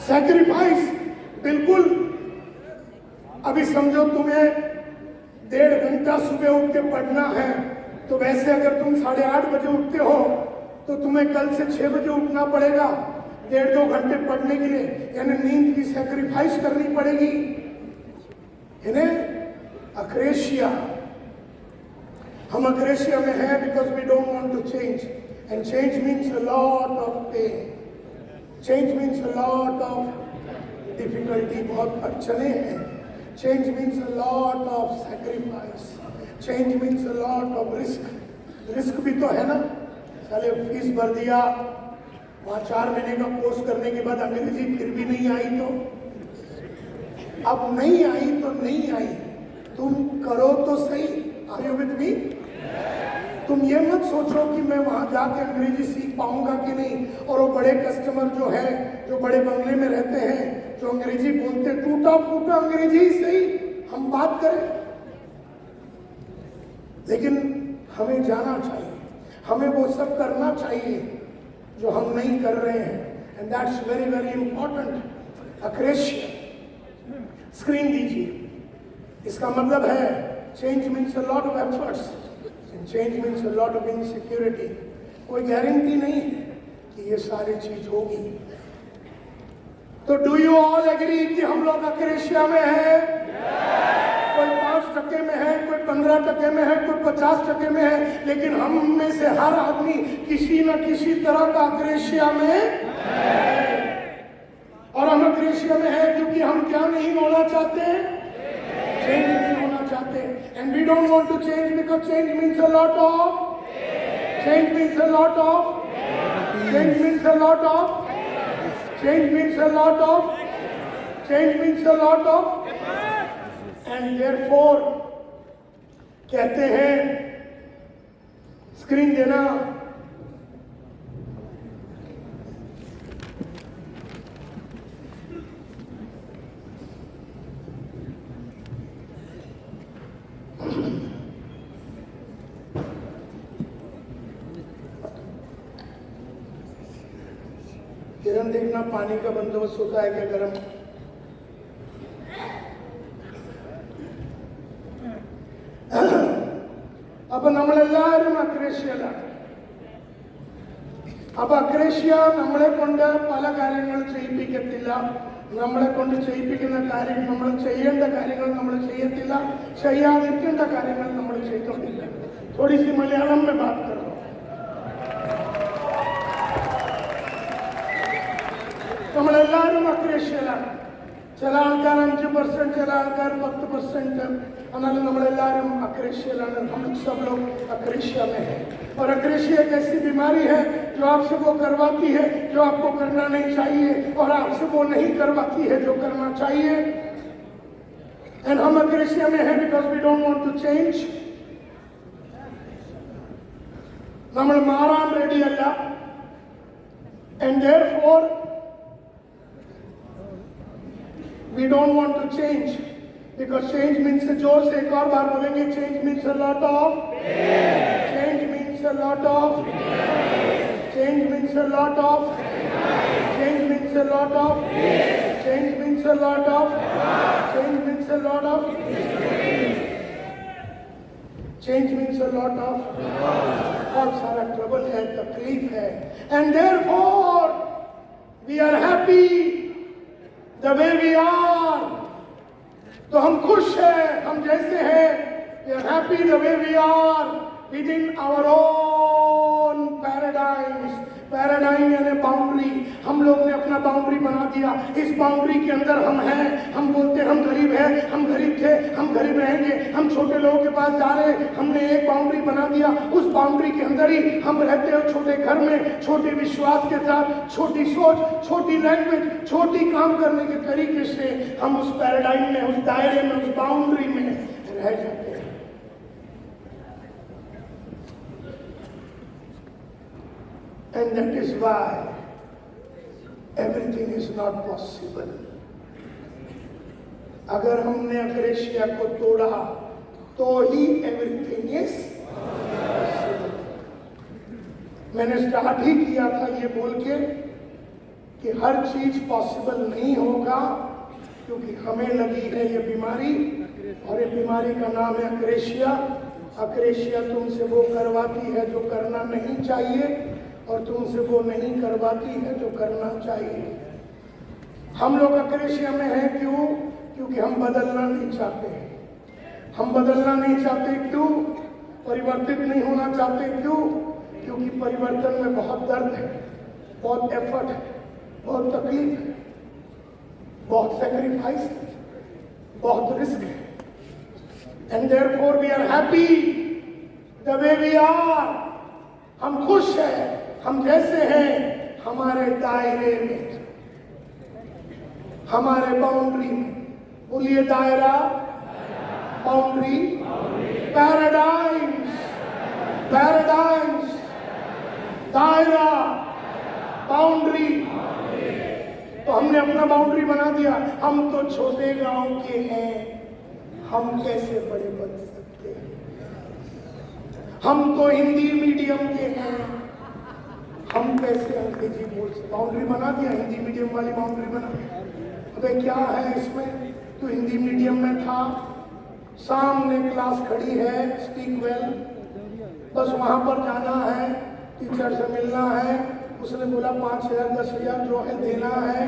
सैक्रिफाइस। बिल्कुल, अभी समझो तुम्हें 1.5 घंटा सुबह उठ के पढ़ना है, तो वैसे अगर तुम 8:30 बजे उठते हो तो तुम्हें कल से 6 बजे उठना पड़ेगा 1.5-2 घंटे पढ़ने के लिए, यानी नींद की सैक्रिफाइस करनी पड़ेगी। इन्हें अक्रेशिया, हम अक्रेशिया में हैं because we don't want to change, and change means a lot of pain, change means a lot of difficulty, बहुत अड़चने हैं। Change means a lot of sacrifice, change means a lot of risk. Risk भी तो है ना, साले फीस भर दिया, वहाँ 4 महीने का कोर्स करने के बाद अंग्रेजी फिर भी नहीं आई, तो अब नहीं आई तो नहीं आई, तुम करो तो सही। Are you with me? तुम ये मत सोचो कि मैं वहां जाके अंग्रेजी सीख पाऊंगा कि नहीं, और वो बड़े कस्टमर जो है, जो बड़े बंगले में रहते हैं, जो अंग्रेजी बोलते, टूटा फूटा अंग्रेजी सही हम बात करें, लेकिन हमें जाना चाहिए, हमें वो सब करना चाहिए जो हम नहीं कर रहे हैं, and that's very very important. Akrasia, screen दीजिए। इसका मतलब है change means a lot of efforts, change means a lot of insecurity. कोई गारंटी नहीं है कि ये सारी चीज होगी। तो डू यू ऑल एग्री कि हम लोग अक्रेशिया में हैं? कोई 5% में है, कोई 15% में है, कोई 50% में है, लेकिन हम में से हर आदमी किसी न किसी तरह का अक्रेशिया में है। और हम अक्रेशिया में है क्योंकि हम क्या नहीं होना चाहते? चेंज नहीं होना चाहते। And we don't want to change because change means a lot of, change means a lot of, change means a lot of, change means a lot of, change means a lot of, and therefore कहते हैं, स्क्रीन देना, किरण देखना पानी का बंदोबस्त होता है क्या गर्म? अब നമ്മളെല്ലാവരും അക്രേഷ്യയിലാണ്. അപ്പൊ അക്രേഷ്യ നമ്മളെ കൊണ്ട് പല കാര്യങ്ങൾ ചെയ്യിപ്പിക്കത്തില്ല, നമ്മളെ കൊണ്ട് ചെയ്യിപ്പിക്കുന്ന കാര്യങ്ങൾ, നമ്മൾ ചെയ്യേണ്ട കാര്യങ്ങൾ നമ്മൾ ചെയ്യത്തില്ല, ചെയ്യാതിരിക്കേണ്ട കാര്യങ്ങൾ നമ്മൾ ചെയ്തോണ്ടില്ല. थोड़ी सी मलयालम में बात करो। നമ്മളെല്ലാവരും അക്രേഷ്യയിലാണ്. ചില ആൾക്കാർ 5%, ചില ആൾക്കാർ 10%, എന്നാലും നമ്മളെല്ലാവരും अक्रेशियलान, हम सब लोग अक्रेशिया में हैं। और अक्रेशिया एक ऐसी बीमारी है जो आपसे वो करवाती है जो आपको करना नहीं चाहिए, और आपसे वो नहीं करवाती है जो करना चाहिए। एंड हम अक्रेशिया में हैं because we don't want to change. നമ്മൾ മാറാൻ റെഡിയല്ല, and therefore we don't want to change because change means a जोर से एक और बार बोलेंगे, change means a lot of, change means a lot of, change means a lot of, change means a lot of, change means a lot of, change means a lot of। Change means a lot of, बहुत सारा ट्रबल है, तकलीफ है, and therefore we are happy the way we are. तो हम खुश हैं हम जैसे हैं, we are happy the way we are within our own paradigms. Paradigm यानी बाउंड्री, हम लोग ने अपना बाउंड्री बना दिया, इस बाउंड्री के अंदर हम हैं। हम बोलते हैं हम गरीब हैं, हम गरीब थे, हम गरीब रहेंगे, हम छोटे लोगों के पास जा रहे हैं, हमने एक बाउंड्री बना दिया, उस बाउंड्री के अंदर ही हम रहते हैं, छोटे घर में, छोटे विश्वास के साथ, छोटी सोच, छोटी लैंग्वेज, छोटी काम करने के तरीके से हम उस पैराडाइम में, उस दायरे में, उस बाउंड्री में रह जाते हैं। And that is why everything is not possible. अगर हमने अक्रेशिया को तोड़ा तो ही everything is possible. मैंने स्टार्ट ही किया था ये बोल के कि हर चीज पॉसिबल नहीं होगा, क्योंकि हमें लगी है ये बीमारी, और ये बीमारी का नाम है अक्रेशिया। अक्रेशिया तुमसे वो करवाती है जो करना नहीं चाहिए, और तुमसे वो नहीं करवाती है जो करना चाहिए। हम लोग अक्रेशिया में हैं क्यों? क्योंकि हम बदलना नहीं चाहते। हम बदलना नहीं चाहते क्यों? परिवर्तित नहीं होना चाहते क्यों? क्योंकि परिवर्तन में बहुत दर्द है, बहुत एफर्ट है, बहुत तकलीफ है, बहुत सैक्रिफाइस है, बहुत रिस्क है। And therefore we are happy the way we are. हम खुश हैं हम जैसे हैं, हमारे दायरे में, हमारे बाउंड्री में। बोलिए दायरा, बाउंड्री, पैराडाइम्स, पैराडाइम्स, दायरा, बाउंड्री। तो हमने अपना बाउंड्री बना दिया। हम तो छोटे गांव के हैं, हम कैसे बड़े बन सकते हैं? हम तो हिंदी मीडियम के हैं, हम कैसे अंग्रेजी बोल सकते? बाउंड्री बना दिया, हिंदी मीडियम वाली बाउंड्री बना दिया। अबे क्या है इसमें? तो हिंदी मीडियम में था, सामने क्लास खड़ी है, स्पीक वेल, बस वहां पर जाना है, टीचर से मिलना है, उसने बोला 5,000 10,000 जो है देना है,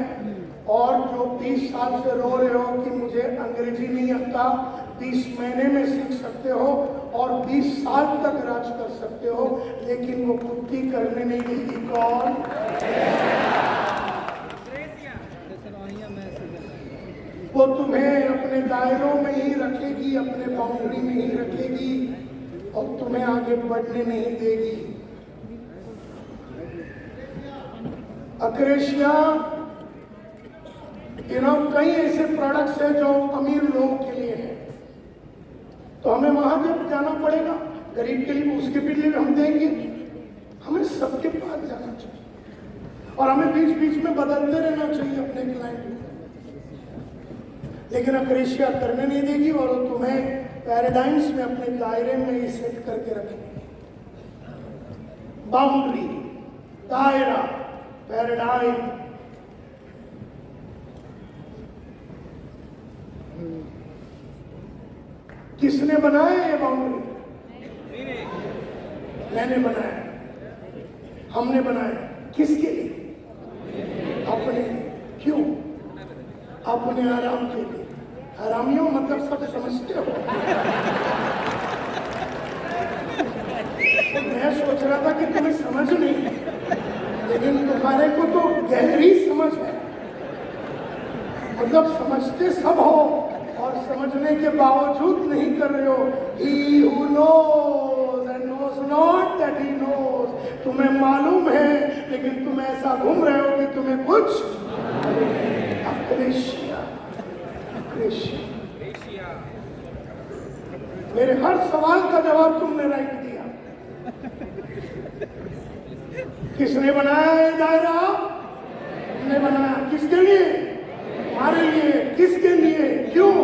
और जो 20 साल से रो रहे हो कि मुझे अंग्रेजी नहीं आता, 20 महीने में सीख सकते हो और 20 साल तक राज कर सकते हो, लेकिन वो कुत्ती करने नहीं देगी। कौन? वो तुम्हें अपने दायरों में ही रखेगी, अपने बाउंड्री में ही रखेगी, और तुम्हें आगे बढ़ने नहीं देगी। अक्रेशिया कई ऐसे प्रोडक्ट्स हैं जो अमीर लोगों के लिए है, तो हमें वहां जब जाना पड़ेगा, गरीब के लिए उसके भी लिए हम देंगे। हमें सबके पास जाना चाहिए, और हमें बीच बीच में बदलते रहना चाहिए अपने क्लाइंट को। लेकिन अक्रेशिया करने नहीं देगी, और वो तुम्हें पैराडाइम्स में, अपने दायरे में ही सेट करके रखेगी। बाउंड्री, दायरा, पैराडाइम। किसने बनाया ये बाउंड्री? मैंने बनाया, हमने बनाया। किसके लिए? अपने लिए। क्यों? अपने आराम के लिए। हरामियों मतलब सब समझते हो। मैं सोच रहा था कि तुम्हें समझ नहीं, लेकिन तुम्हारे को तो गहरी समझ है, मतलब समझते सब हो, और समझने के बावजूद नहीं कर रहे हो। He who knows and knows not that he knows। तुम्हें मालूम है, लेकिन तुम ऐसा घूम रहे हो कि तुम्हें कुछ अक्रेशिया, अक्रेशिया। मेरे हर सवाल का जवाब तुमने राइट दिया। किसने बनाया ये दायरा? तुमने बनाया। किसके लिए? हमारे लिए। किसके लिए? क्यों?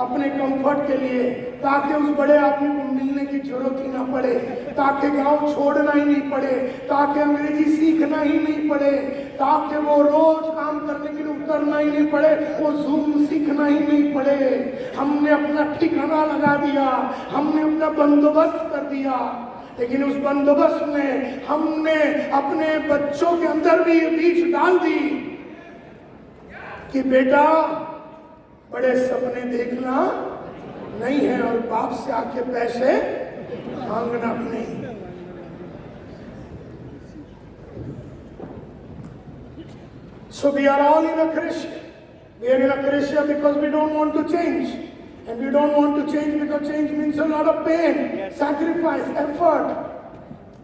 अपने कंफर्ट के लिए, ताकि उस बड़े आदमी को मिलने की जरूरत ही ना पड़े, ताकि गांव छोड़ना ही नहीं पड़े, ताकि अंग्रेजी सीखना ही नहीं पड़े, ताकि वो रोज काम करने के लिए करना ही नहीं पड़े, वो जूम सीखना ही नहीं पड़े। हमने अपना ठिकाना लगा दिया, हमने अपना बंदोबस्त कर दिया। लेकिन उस बंदोबस्त में हमने अपने बच्चों के अंदर भी ये बीज डाल दी कि बेटा बड़े सपने देखना नहीं है और बाप से आके पैसे मांगना भी नहीं। So we are all in a crescent. We are in a crescent because we don't want to change. And we don't want to change because change means a lot of pain, sacrifice, effort.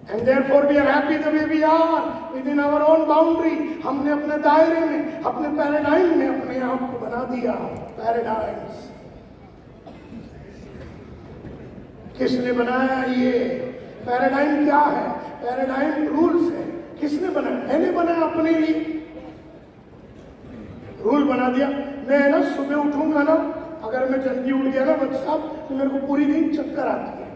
And therefore we are happy the way we are, within our own boundary. हमने अपने दायरे में, अपने पैराडाइम में अपने आप को बना दिया। पैराडाइम्स किसने बनाया? ये पैराडाइम क्या है? पैराडाइम रूल्स है। किसने बनाया? मैंने बनाया अपने लिए। रूल बना दिया। मैं ना सुबह उठूंगा ना, अगर मैं जल्दी उठ गया ना बच्चा साहब, तो मेरे को पूरी दिन चक्कर आती है।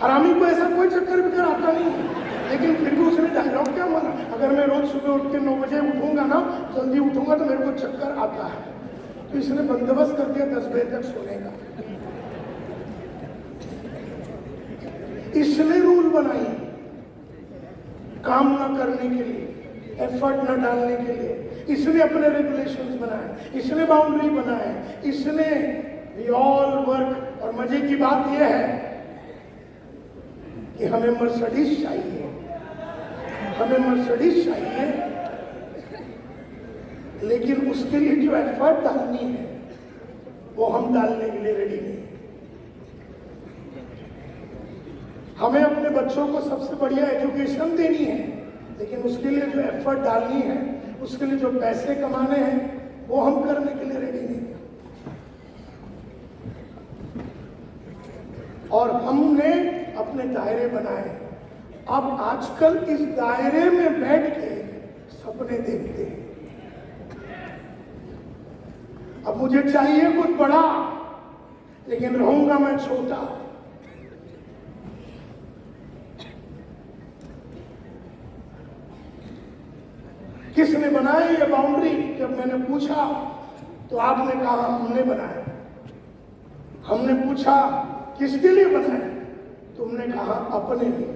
हरामी को ऐसा कोई चक्कर बिक्कर आता नहीं है, लेकिन फिर भी उसने डायलॉग क्या मारा, अगर मैं रोज सुबह उठ के 9 बजे उठूंगा ना, जल्दी उठूंगा तो मेरे को चक्कर आता है। तो इसने बंदोबस्त कर दिया 10 बजे तक सोने का। इसने रूल बनाई काम ना करने के लिए, एफर्ट ना डालने के लिए। इसने अपने रेगुलेशंस बनाए, इसने बाउंड्री बनाए, इसने वी ऑल वर्क। और मजे की बात यह है कि हमें मर्सिडीज चाहिए, हमें मर्सिडीज चाहिए, लेकिन उसके लिए जो एफर्ट डालनी है वो हम डालने के लिए रेडी नहीं। हमें अपने बच्चों को सबसे बढ़िया एजुकेशन देनी है, लेकिन उसके लिए जो एफर्ट डालनी है, उसके लिए जो पैसे कमाने हैं, वो हम करने के लिए रेडी नहीं। और हमने अपने दायरे बनाए। अब आजकल इस दायरे में बैठ के सपने देखते हैं। अब मुझे चाहिए कुछ बड़ा, लेकिन रहूंगा मैं छोटा। किसने बनाई ये बाउंड्री? जब मैंने पूछा तो आपने कहा हमने बनाया। हमने पूछा किसके लिए बनाया? तुमने कहा अपने लिए।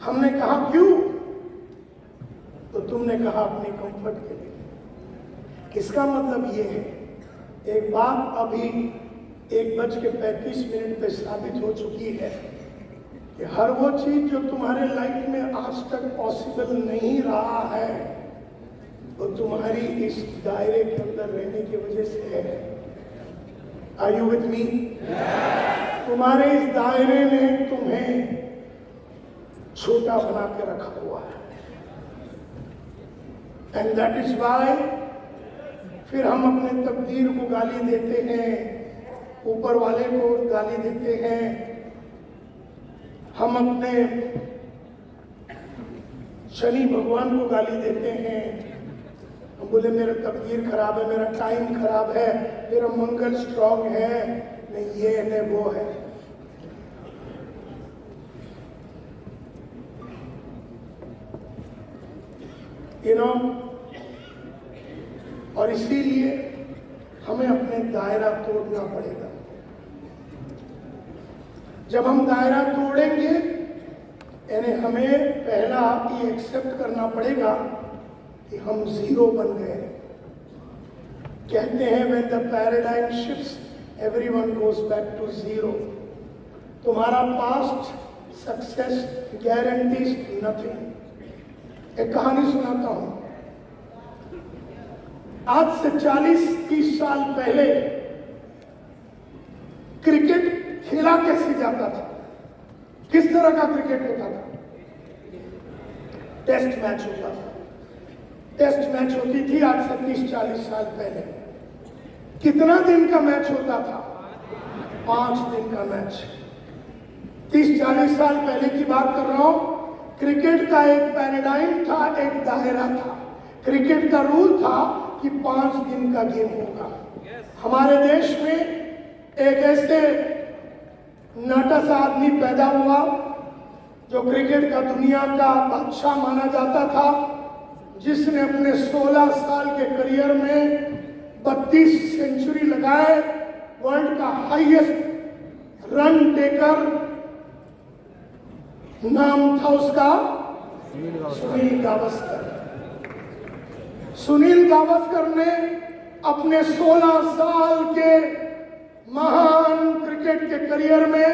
हमने कहा क्यों? तो तुमने कहा अपने कंफर्ट के लिए। इसका मतलब ये है, एक बात अभी 1:35 पे साबित हो चुकी है कि हर वो चीज जो तुम्हारे लाइफ में आज तक पॉसिबल नहीं रहा है, वो तुम्हारी इस दायरे के अंदर रहने की वजह से है। Are you with me? तुम्हारे इस दायरे ने तुम्हें छोटा बना के रखा हुआ है। And that is why फिर हम अपने तकदीर को गाली देते हैं, ऊपर वाले को गाली देते हैं, हम अपने शनि भगवान को गाली देते हैं। हम बोले मेरा तकदीर खराब है, मेरा टाइम खराब है, मेरा मंगल स्ट्रांग है, नहीं ये है वो है। और इसीलिए हमें अपने दायरा तोड़ना पड़ेगा। जब हम दायरा तोड़ेंगे, यानी हमें पहला ये एक्सेप्ट करना पड़ेगा कि हम जीरो बन गए। कहते हैं when the paradigm shifts, everyone goes back to zero। तुम्हारा पास्ट सक्सेस गारंटीज नथिंग। एक कहानी सुनाता हूं। आज से 40-30 साल पहले क्रिकेट खेला कैसे जाता था? किस तरह का क्रिकेट होता था? टेस्ट मैच होता था। टेस्ट मैच होती थी आज से 30-40 साल पहले। कितना दिन का मैच होता था? 5 दिन का मैच। 30-40 साल पहले की बात कर रहा हूं। क्रिकेट का एक पैराडाइम था, एक दायरा था। क्रिकेट का रूल था कि 5 दिन का गेम होगा। हमारे देश में एक ऐसे नाटा सा आदमी पैदा हुआ जो क्रिकेट का दुनिया का बादशाह माना जाता था। जिसने अपने 16 साल के करियर में 32 सेंचुरी लगाए, वर्ल्ड का हाईएस्ट रन टेकर, नाम था उसका सुनील गावस्कर। सुनील गावस्कर ने अपने 16 साल के महान क्रिकेट के करियर में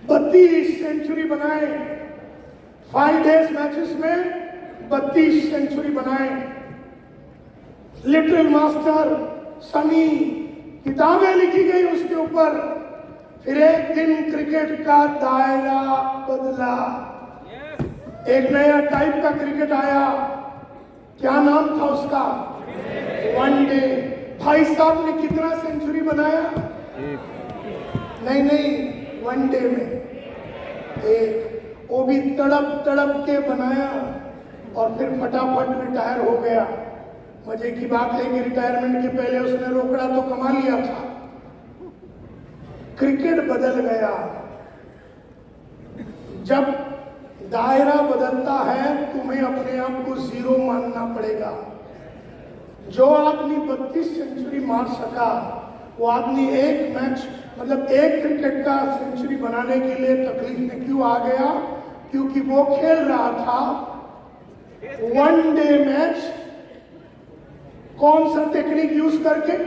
32 सेंचुरी बनाए। 5 डेज मैचेस में 32 सेंचुरी बनाए। लिटिल मास्टर सनी, किताबें लिखी गई उसके ऊपर। फिर एक दिन क्रिकेट का दायरा बदला, एक नया टाइप का क्रिकेट आया। क्या नाम था उसका? वनडे। भाई साहब ने कितना सेंचुरी बनाया? नहीं, वनडे में एक, वो भी तड़प तड़प के बनाया और फिर फटाफट रिटायर हो गया। मजे की बात है कि रिटायरमेंट के पहले उसने रोकड़ा तो कमा लिया था। क्रिकेट बदल गया। जब दायरा बदलता है तुम्हें अपने आप को जीरो मानना पड़ेगा। जो आदमी 32 सेंचुरी मार सका, वो आदमी एक मैच मतलब एक क्रिकेट का सेंचुरी बनाने के लिए तकलीफ में क्यों आ गया? क्योंकि वो खेल रहा था वनडे मैच। कौन सा टेक्निक यूज करके?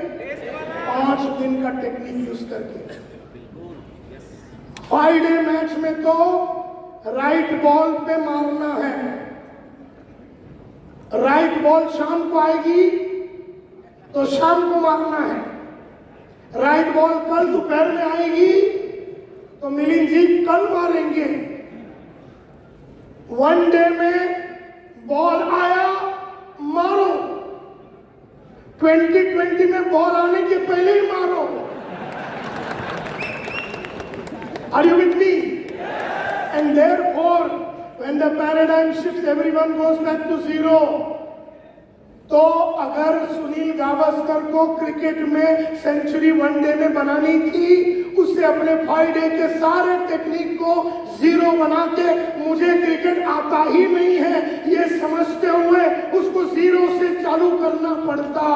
5 दिन का टेक्निक यूज करके। 5 डे मैच में तो राइट बॉल पे मारना है। राइट बॉल शाम को आएगी तो शाम को मारना है। राइट बॉल कल दोपहर में आएगी तो मिलिंद जी कल मारेंगे। वनडे में बॉल आया मारो, 2020 में बॉल आने के पहले ही मारो। Are you with me? And therefore, when the paradigm shifts, everyone goes back to zero. तो अगर सुनील गावस्कर को क्रिकेट में सेंचुरी वनडे में बनानी थी, उसे अपने 5 डे के सारे टेक्निक को जीरो बना के मुझे क्रिकेट आता ही नहीं है ये समझते हुए उसको जीरो से चालू करना पड़ता।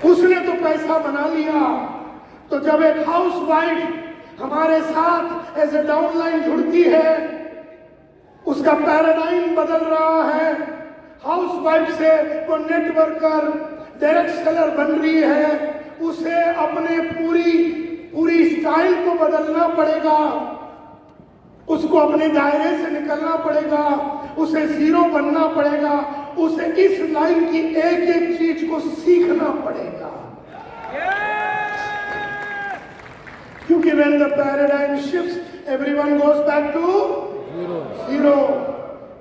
उसने तो पैसा बना लिया। तो जब एक हाउसवाइफ हमारे साथ एज ए डाउनलाइन जुड़ती है, उसका पैराडाइम बदल रहा है। हाउसवाइफ से वो नेटवर्कर, डायरेक्ट सेलर बन रही है। उसे अपने पूरी स्टाइल को बदलना पड़ेगा। उसको अपने दायरे से निकलना पड़ेगा। उसे जीरो बनना पड़ेगा। उसे इस लाइन की एक एक चीज को सीखना पड़ेगा। क्योंकि when the paradigm shifts, everyone goes back to zero.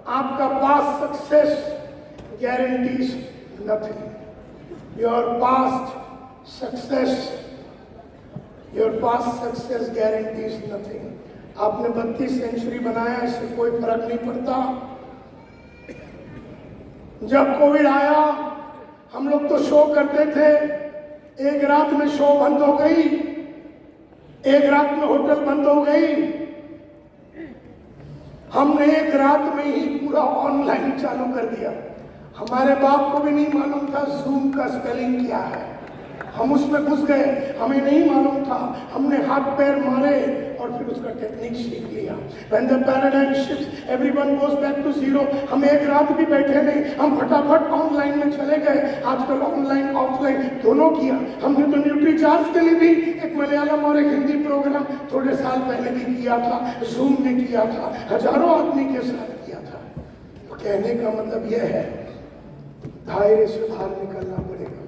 आपका past success guarantees nothing. Your past success guarantees nothing. आपने 32 सेंचुरी बनाया, इससे कोई फर्क नहीं पड़ता। जब कोविड आया, हम लोग तो शो करते थे, एक रात में शो बंद हो गई, एक रात में होटल बंद हो गई। हमने एक रात में ही पूरा ऑनलाइन चालू कर दिया। हमारे बाप को भी नहीं मालूम था जूम का स्पेलिंग क्या है। हम उसमें घुस गए, हमें नहीं मालूम था। हमने हाथ पैर मारे और फिर उसका टेक्निक सीख लिया। When the paradigm shifts, everyone goes back to zero. हम एक रात भी बैठे नहीं, हम फटाफट ऑनलाइन में चले गए। आजकल ऑनलाइन ऑफलाइन दोनों किया। हमने तो न्यूट्री चार्ज के लिए भी एक मलयालम और एक हिंदी प्रोग्राम थोड़े साल पहले भी किया था, जूम में किया था, हजारों आदमी के साथ किया था। तो कहने का मतलब यह है, दायरे से बाहर निकलना पड़ेगा,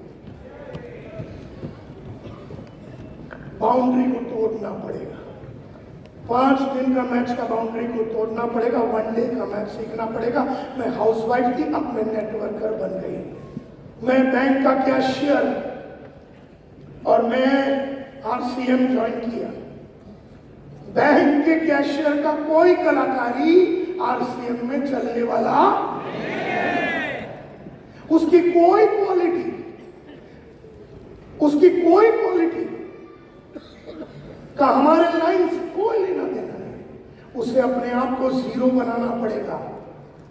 बाउंड्री को तोड़ना पड़ेगा। 5 दिन का मैच का बाउंड्री को तोड़ना पड़ेगा, वनडे का मैच सीखना पड़ेगा। मैं हाउसवाइफ थी, अब मैं नेटवर्कर बन गई। मैं बैंक का कैशियर और मैं RCM ज्वाइन किया। बैंक के कैशियर का कोई कलाकारी RCM में चलने वाला उसकी कोई क्वालिटी का हमारे लाइन से कोई लेना देना नहीं। उसे अपने आप को जीरो बनाना पड़ेगा।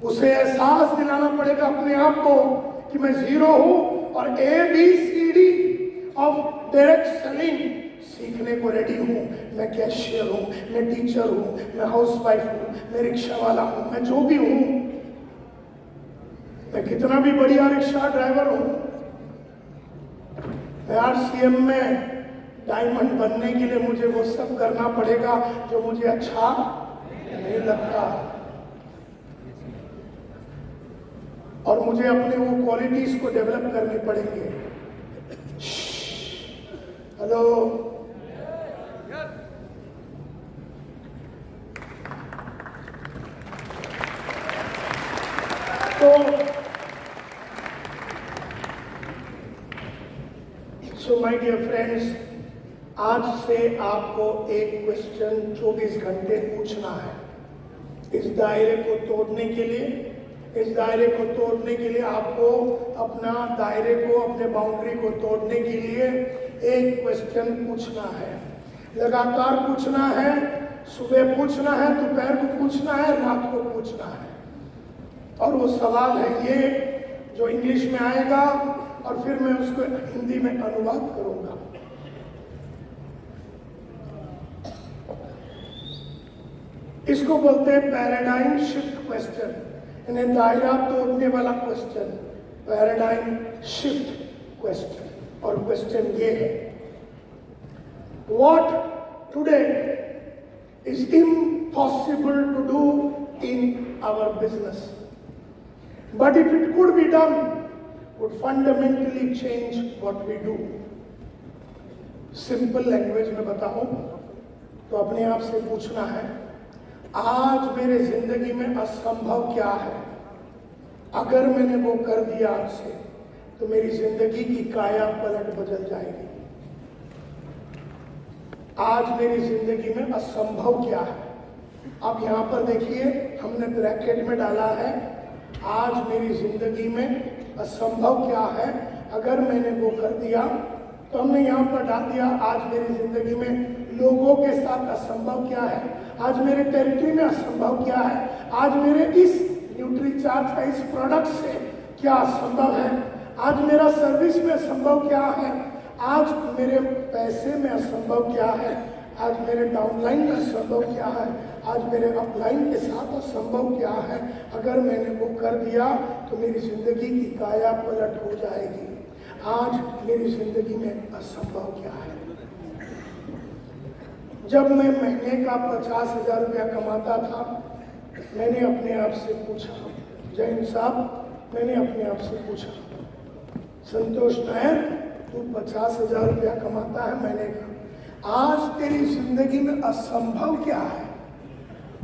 उसे एहसास दिलाना पड़ेगा अपने आप को कि मैं जीरो हूं और ABCD ऑफ डायरेक्ट सेलिंग सीखने को रेडी हूं। मैं कैशियर हूं, मैं टीचर हूं, मैं हाउसवाइफ हूं, मैं रिक्शा वाला हूं, मैं जो भी हूं, मैं कितना भी बढ़िया रिक्शा ड्राइवर हूं, मैं RCM में डायमंड बनने के लिए मुझे वो सब करना पड़ेगा जो मुझे अच्छा नहीं लगता, और मुझे अपने वो क्वालिटीज को डेवलप करने पड़ेंगे। Hello, so my dear friends, आज से आपको एक क्वेश्चन 24 घंटे पूछना है। इस दायरे को तोड़ने के लिए आपको अपना दायरे को, अपने बाउंड्री को तोड़ने के लिए एक क्वेश्चन पूछना है। लगातार पूछना है, सुबह पूछना है, दोपहर को पूछना है, रात को पूछना है। और वो सवाल है ये जो इंग्लिश में आएगा और फिर मैं उसको हिंदी में अनुवाद करूंगा। इसको बोलते हैं पैराडाइम शिफ्ट क्वेश्चन, यानी दायरा तोड़ने वाला क्वेश्चन, पैराडाइम शिफ्ट क्वेश्चन। और क्वेश्चन ये है, what today is impossible to do in our business but if it could be done would fundamentally change what we do. Simple language में बताऊं तो अपने आप से पूछना है, आज मेरे जिंदगी में असंभव क्या है? अगर मैंने वो कर दिया आज से तो मेरी जिंदगी की काया पलट बदल जाएगी। आज मेरी जिंदगी में असंभव क्या है? अब यहां पर देखिए, हमने ब्रैकेट में डाला है, आज मेरी जिंदगी में असंभव क्या है? अगर मैंने वो कर दिया, तो हमने यहाँ पर डाल दिया, आज मेरी जिंदगी में लोगों के साथ असंभव क्या है? आज मेरे टेरिटरी में असंभव क्या है? आज मेरे इस न्यूट्रीचार्ज का इस प्रोडक्ट से क्या असंभव है? आज मेरा सर्विस में असंभव क्या है? आज मेरे पैसे में असंभव क्या है? आज मेरे डाउनलाइन में असंभव क्या है? आज मेरे अपलाइन के साथ असंभव क्या है? अगर मैंने वो कर दिया तो मेरी जिंदगी की काया पलट हो जाएगी। आज मेरी जिंदगी में असंभव क्या है? जब मैं महीने का 50,000 रुपया कमाता था, मैंने अपने आप से पूछा, जैन साहब, मैंने अपने आप से पूछा, संतोष नायर, तू 50,000 रुपया कमाता है, मैंने कहा आज तेरी जिंदगी में असंभव क्या है?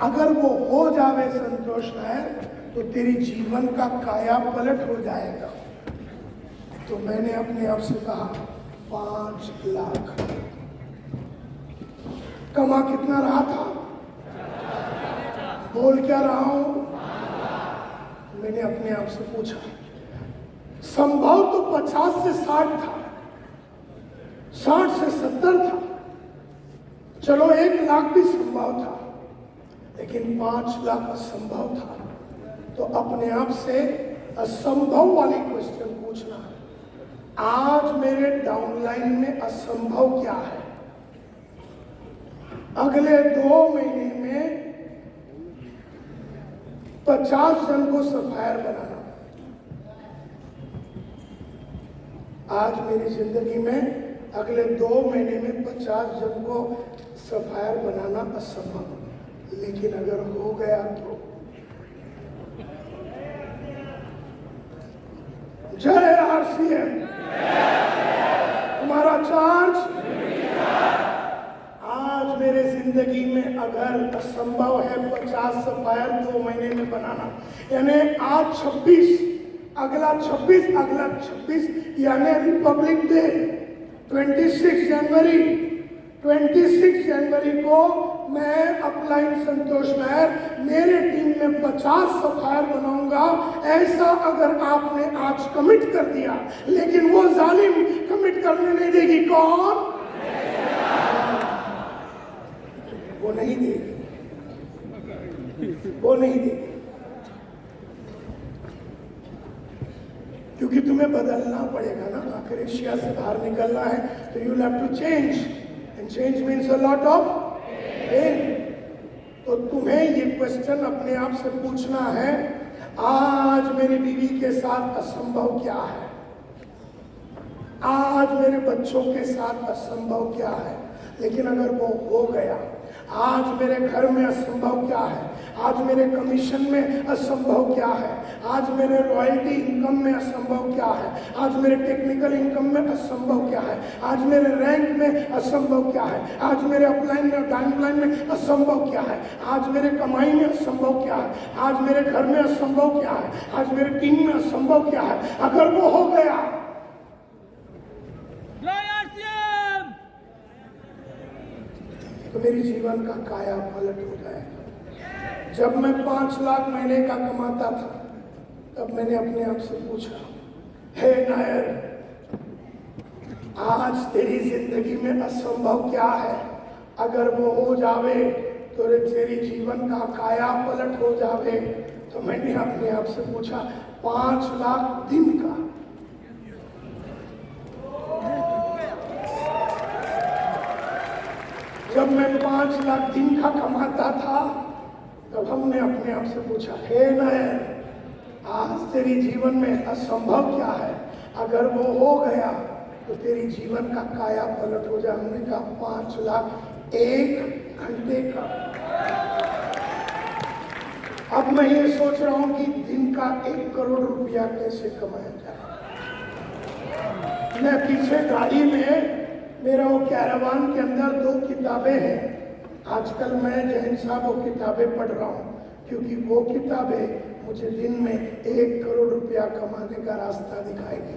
अगर वो हो जावे संतोष नायर तो तेरी जीवन का काया पलट हो जाएगा। तो मैंने अपने आप से कहा 5 लाख। कमा कितना रहा था? बोल क्या रहा हूं? मैंने अपने आप से पूछा। संभव तो 50 से 60 था, 60 से 70 था, चलो 1 लाख भी संभव था, लेकिन 5 लाख असंभव था। तो अपने आप से असंभव वाली क्वेश्चन पूछना, आज मेरे डाउनलाइन में असंभव क्या है? अगले 2 महीने में 50 जन को सफायर बनाना। आज मेरी जिंदगी में अगले 2 महीने में 50 जन को सफायर बनाना असंभव, लेकिन अगर हो गया तो जय RCM, तुम्हारा चार्ज। आज मेरे जिंदगी में अगर असंभव है 50 सफायर 2 महीने में बनाना, यानी आज 26, अगला 26, अगला 26, यानी रिपब्लिक डे 26 जनवरी को मैं अपलाइन संतोष नायर मेरे टीम में 50 सफायर बनाऊंगा। ऐसा अगर आपने आज कमिट कर दिया, लेकिन वो जालिम कमिट करने नहीं देगी। कौन? वो नहीं देगी, वो नहीं देगी। क्योंकि तुम्हें बदलना पड़ेगा ना, आखिर एशिया से बाहर निकलना है तो you have to change, and change means a lot of pain. तो तुम्हें ये क्वेश्चन अपने आप से पूछना है, आज मेरी बीवी के साथ असंभव क्या है, आज मेरे बच्चों के साथ असंभव क्या है, लेकिन अगर वो हो गया, आज मेरे घर में असंभव क्या है, आज मेरे कमीशन में असंभव क्या है, आज मेरे रॉयल्टी इनकम में असंभव क्या है, आज मेरे टेक्निकल इनकम में असंभव क्या है, आज मेरे रैंक में असंभव क्या है, आज मेरे अपलाइन में डाउनलाइन में असंभव क्या है, आज मेरे कमाई में असंभव क्या है, आज मेरे घर में असंभव क्या है, आज मेरे टीम में असंभव क्या है, अगर वो हो गया तो मेरी जीवन का काया पलट हो जाएगा। जब मैं 5 लाख महीने का कमाता था, तब मैंने अपने आप से पूछा, हे नायर, आज तेरी जिंदगी में असंभव क्या है, अगर वो हो जावे तो तेरी जीवन का काया पलट हो जावे। तो मैंने अपने आप से पूछा, 5 लाख दिन का, जब मैं 5 लाख दिन का कमाता था, तब हमने अपने आप से पूछा, हे नायर, आज तेरी जीवन में असंभव क्या है, अगर वो हो गया तो तेरी जीवन का काया पलट हो जाए। हमने कहा 5 लाख 1 घंटे का। अब मैं ये सोच रहा हूं कि दिन का 1 करोड़ रुपया कैसे कमाया जाए। मैं पीछे गाड़ी में, मेरा वो कैरावान के अंदर 2 किताबें हैं। आजकल मैं जैन साहब वो किताबें पढ़ रहा हूँ, क्योंकि वो किताबें मुझे दिन में 1 करोड़ रुपया कमाने का रास्ता दिखाएगी।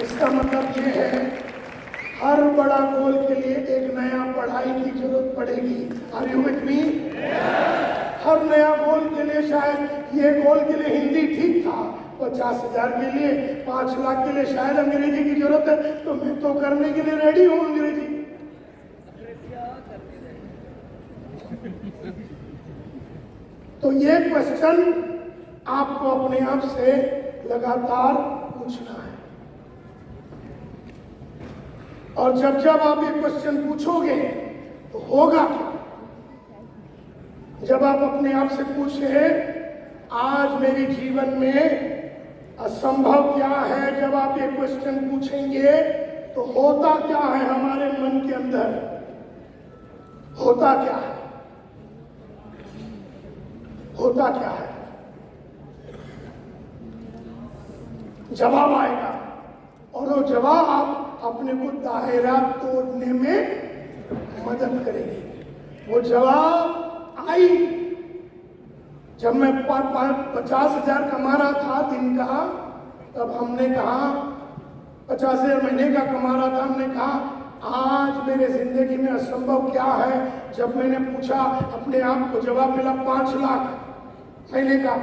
इसका मतलब ये है, हर बड़ा गोल के लिए एक नया पढ़ाई की जरूरत पड़ेगी। Are you with me? हर नया गोल के लिए, शायद ये गोल के लिए हिंदी ठीक था, 50,000 के लिए, 5 लाख के लिए शायद अंग्रेजी की जरूरत है, तो मैं तो करने के लिए रेडी हूं अंग्रेजी। तो ये क्वेश्चन आपको अपने आप से लगातार पूछना है, और जब जब आप ये क्वेश्चन पूछोगे तो होगा क्या। जब आप अपने आप से पूछे, आज मेरे जीवन में असंभव क्या है, जब आप ये क्वेश्चन पूछेंगे तो होता क्या है हमारे मन के अंदर, होता क्या है, होता क्या है, जवाब आएगा, और वो जवाब अपने को दायरा तोड़ने में मदद करेगी। वो जवाब आई जब मैं 50,000 कमा रहा था दिन का, तब हमने कहा, 50,000 महीने का कमा रहा था, हमने कहा आज मेरे जिंदगी में असंभव क्या है। जब मैंने पूछा अपने आप को, जवाब मिला 5 लाख महीने का।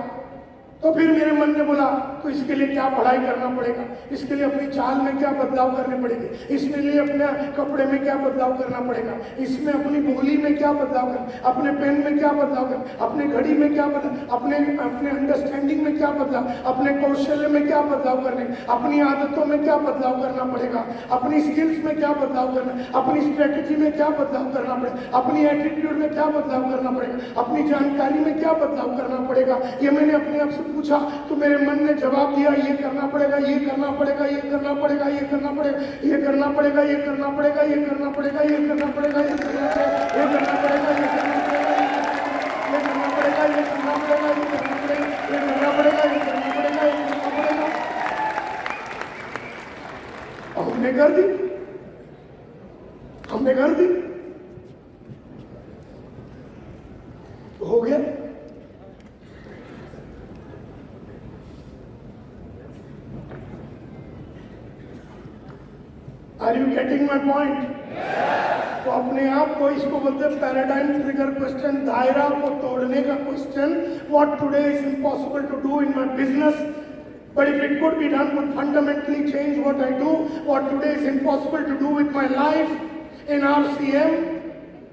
तो फिर मेरे मन ने बोला, तो इसके लिए क्या पढ़ाई करना पड़ेगा, इसके लिए अपनी चाल में क्या बदलाव करने पड़ेंगे, इसमें लिए अपने कपड़े में क्या बदलाव करना पड़ेगा, इसमें अपनी बोली में क्या बदलाव करना, अपने पेन में क्या बदलाव करना, अपने घड़ी में क्या बदलाव, अपने अंडरस्टैंडिंग में क्या बदलाव, अपने कौशल्य में क्या बदलाव करने, अपनी आदतों में क्या बदलाव करना पड़ेगा, अपनी स्किल्स में क्या बदलाव करना, अपनी स्ट्रेटेजी में क्या बदलाव करना पड़ेगा, अपनी एटीट्यूड में क्या बदलाव करना पड़ेगा, अपनी जानकारी में क्या बदलाव करना पड़ेगा। ये मैंने अपने आप से पूछा, तो मेरे मन ने जवाब दिया, ये करना पड़ेगा, ये करना पड़ेगा, ये करना पड़ेगा, ये करना पड़ेगा, ये करना पड़ेगा, ये करना पड़ेगा, ये करना पड़ेगा, ये करना पड़ेगा, ये करना पड़ेगा, ये करना पड़ेगा, ये करना पड़ेगा, ये करना पड़ेगा, ये करना पड़ेगा, ये करना पड़ेगा, ये करना पड़ेगा, ये करना पड़ेगा। हमने कर दी, हमने कर दी, हो गया। Are you getting my point? तो अपने आप को, इसको बोलते हैं पैराडाइम ट्रिगर क्वेश्चन, दायरा को तोड़ने का question. What today is impossible to do in my business, but if it could be done, would fundamentally change what I do. What today is impossible to do with my life in RCM,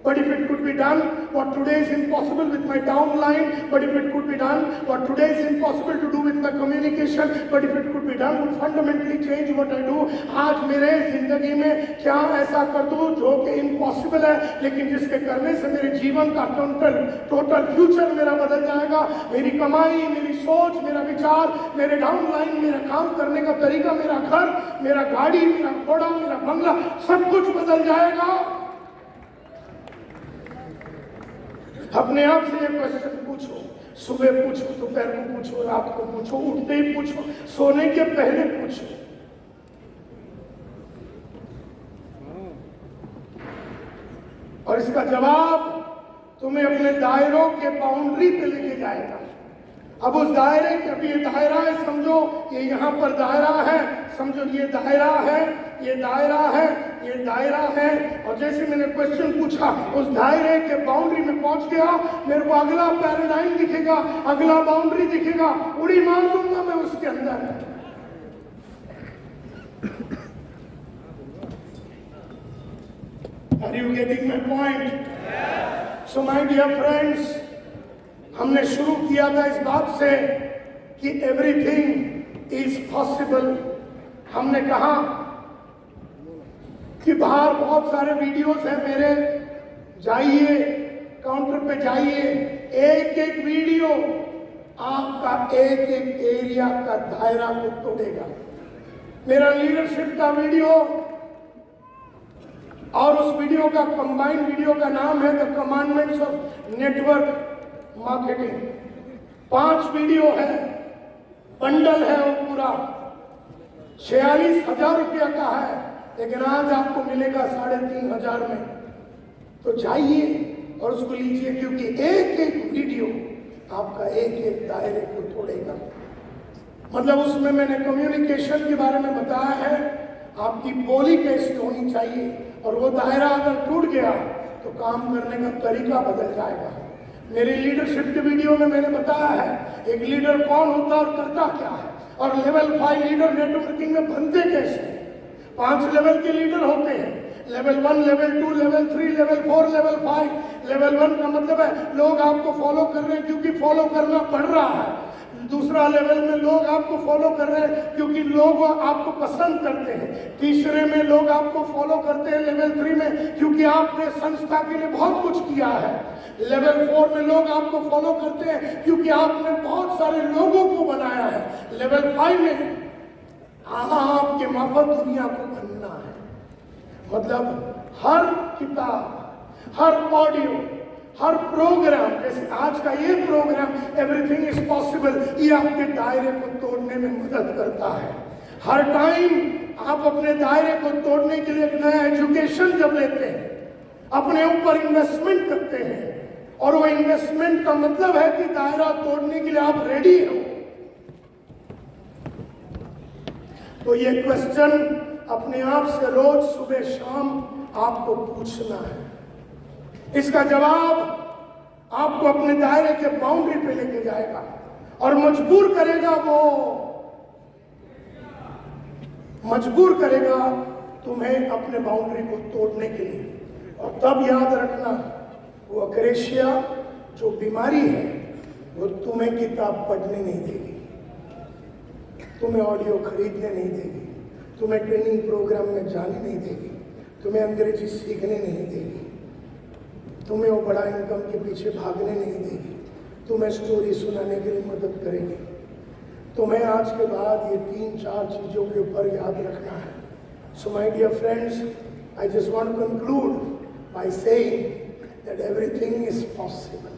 But if it could be done, what today is impossible with my downline, but if it could be done, what today is impossible to do with my communication, but if it could be done, would fundamentally change what I do. आज मेरे जिंदगी में क्या ऐसा कर दूं जो कि impossible है, लेकिन जिसके करने से मेरे जीवन का टोटल फ्यूचर मेरा बदल जाएगा। मेरी कमाई, मेरी सोच, मेरा विचार, मेरे डाउनलाइन, मेरा काम करने का तरीका, मेरा घर, मेरा गाड़ी, मेरा घोड़ा, मेरा बंगला, सब कुछ बदल जाएगा। अपने आप से ये क्वेश्चन पूछो, सुबह पूछो, दोपहर को पूछो, रात को पूछो, उठते ही पूछो, सोने के पहले पूछो। और इसका जवाब तुम्हें अपने दायरों के बाउंड्री पे लेके जाएगा। अब उस दायरे के, अभी ये दायरा है, समझो ये यहाँ पर दायरा है, समझो ये दायरा है, ये दायरा है, ये दायरा है। और जैसे मैंने क्वेश्चन पूछा, उस दायरे के बाउंड्री में पहुंच गया, मेरे को अगला पैराडाइम दिखेगा, अगला बाउंड्री दिखेगा, उड़ी मार दूंगा मैं उसके अंदर। Are you getting my point? So my dear friends, हमने शुरू किया था इस बात से कि एवरीथिंग इज पॉसिबल। हमने कहा कि बाहर बहुत सारे वीडियोस हैं मेरे, जाइए काउंटर पे जाइए, एक एक वीडियो आपका एक एक एरिया का दायरा को तोड़ेगा। मेरा लीडरशिप का वीडियो और उस वीडियो का कंबाइंड वीडियो का नाम है the commandments of network marketing. 5 video है, बंडल है वो पूरा, 46,000 रुपया का है, लेकिन आज आपको मिलेगा 3,500 में। तो जाइए और उसको लीजिए, क्योंकि एक एक वीडियो आपका एक एक दायरे को तोड़ेगा। मतलब उसमें मैंने कम्युनिकेशन के बारे में बताया है, आपकी बोली कैसी होनी चाहिए, और वो दायरा अगर टूट गया तो काम करने का तरीका बदल जाएगा। मेरे लीडरशिप के वीडियो में मैंने बताया है एक लीडर कौन होता और करता क्या है, और लेवल 5 लीडर नेटवर्किंग में बनते कैसे हैं। 5 लेवल के लीडर होते हैं, level 1, level 2, level 3, level 4, level 5। Level 1 का मतलब है लोग आपको फॉलो कर रहे हैं क्योंकि फॉलो करना पड़ रहा है। दूसरा लेवल में लोग आपको फॉलो कर रहे हैं क्योंकि लोग आपको पसंद करते हैं। तीसरे में लोग आपको फॉलो करते हैं लेवल 3 में क्योंकि आपने संस्था के लिए बहुत कुछ किया है। लेवल 4 में लोग आपको फॉलो करते हैं क्योंकि आपने बहुत सारे लोगों को बनाया है। लेवल 5 में आपके माफत दुनिया को बनना है। मतलब हर किताब, हर ऑडियो, हर प्रोग्राम, जैसे आज का ये प्रोग्राम एवरीथिंग इज पॉसिबल, ये आपके दायरे को तोड़ने में मदद करता है। हर टाइम आप अपने दायरे को तोड़ने के लिए एक नया एजुकेशन जब लेते हैं, अपने ऊपर इन्वेस्टमेंट करते हैं, और वो इन्वेस्टमेंट का मतलब है कि दायरा तोड़ने के लिए आप रेडी हो। तो ये क्वेश्चन अपने आप से रोज सुबह शाम आपको पूछना है। इसका जवाब आपको अपने दायरे के बाउंड्री पे लेके जाएगा और मजबूर करेगा तुम्हें अपने बाउंड्री को तोड़ने के लिए। और तब याद रखना, वो अक्रेशिया जो बीमारी है वो तुम्हें किताब पढ़ने नहीं देगी, तुम्हें ऑडियो खरीदने नहीं देगी, तुम्हें ट्रेनिंग प्रोग्राम में जाने नहीं देगी, तुम्हें अंग्रेजी सीखने नहीं देगी, तुम्हें वो बड़ा इनकम के पीछे भागने नहीं देगी, तुम्हें स्टोरी सुनाने के लिए मदद करेगी। तुम्हें आज के बाद ये 3-4 चीज़ों के ऊपर याद रखना है। So my dear friends, I just want to conclude by saying that everything is possible.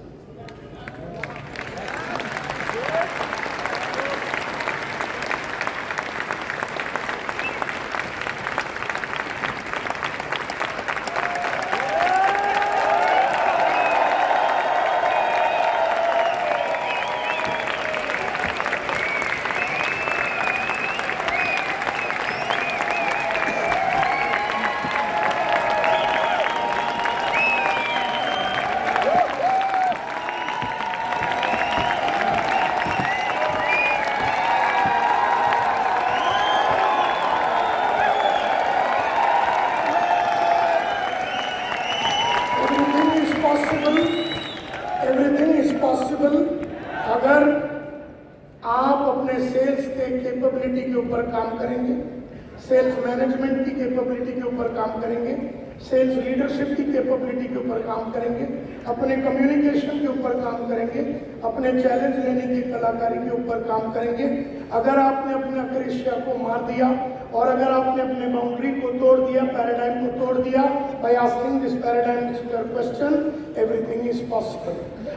Sales management की कैपेबिलिटी के ऊपर काम करेंगे, सेल्स लीडरशिप की कैपेबिलिटी के ऊपर काम करेंगे, अपने कम्युनिकेशन के ऊपर काम करेंगे, अपने चैलेंज लेने की कलाकारी के ऊपर काम करेंगे। अगर आपने अपने अक्रेशिया को मार दिया और अगर आपने अपने बाउंड्री को तोड़ दिया, पैराडाइम को तोड़ दिया, by asking this paradigm question, everything is possible.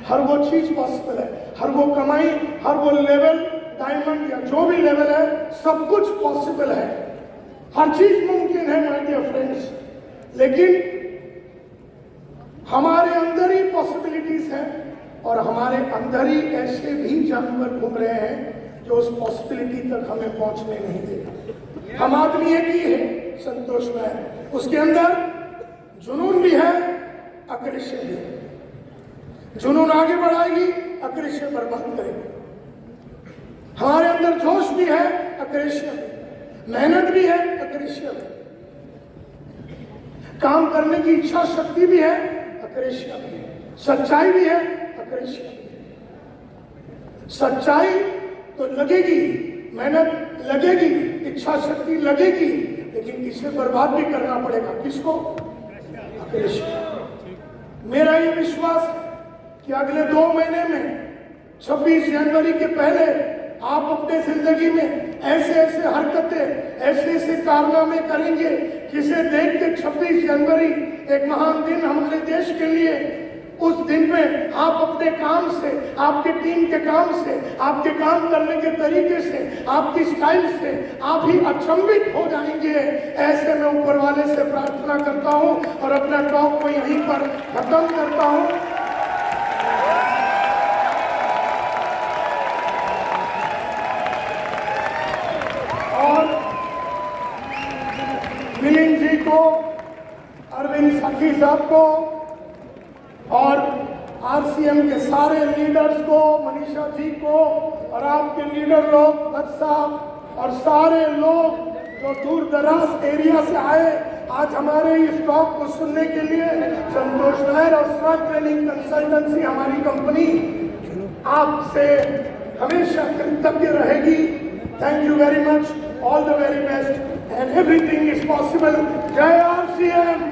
हर वो चीज पॉसिबल है, हर वो कमाई, हर वो लेवल, डायमंड या जो भी लेवल है, सब कुछ पॉसिबल है, हर चीज मुमकिन है माय डियर फ्रेंड्स। लेकिन हमारे अंदर ही पॉसिबिलिटीज हैं और हमारे अंदर ही ऐसे भी जानवर घूम रहे हैं जो उस पॉसिबिलिटी तक हमें पहुंचने नहीं देते। हम आदमी एक ही है, संतोष में है, उसके अंदर जुनून भी है, अक्रेशिया भी है। जुनून आगे बढ़ाएगी, अक्रेशिया बर्बाद करेगी। हमारे अंदर जोश भी है, अक्रेशिया भी, मेहनत भी है, अक्रेशिया भी, काम करने की इच्छा शक्ति भी है, अक्रेशिया भी है, सच्चाई भी है, अक्रेशिया भी है। सच्चाई तो लगेगी, मेहनत लगेगी, इच्छा शक्ति लगेगी, लेकिन इसे बर्बाद भी करना पड़ेगा। किसको? अक्रेशिया। मेरा ये विश्वास है कि अगले 2 महीने में 26 जनवरी के पहले आप अपने जिंदगी में ऐसे ऐसे हरकतें, ऐसे ऐसे कारनामे करेंगे जिसे देख के 26 जनवरी एक महान दिन हमारे देश के लिए, उस दिन में आप अपने काम से, आपके टीम के काम से, आपके काम करने के तरीके से, आपकी स्टाइल से आप ही अचंभित हो जाएंगे। ऐसे मैं ऊपर वाले से प्रार्थना करता हूं और अपना टॉक को यहीं पर खत्म करता हूं। मिलिंद जी को, अरविंद सखी साहब को और आरसीएम के सारे लीडर्स को, मनीषा जी को और आपके लीडर लोग, भट्ट साहब और सारे लोग जो दूर दराज एरिया से आए आज हमारे इस टॉक को सुनने के लिए। संतोष नायर और स्मार्ट ट्रेनिंग कंसल्टेंसी हमारी कंपनी आपसे हमेशा कृतज्ञ रहेगी। Thank you very much, all the very best and everything is possible. Jai RCM!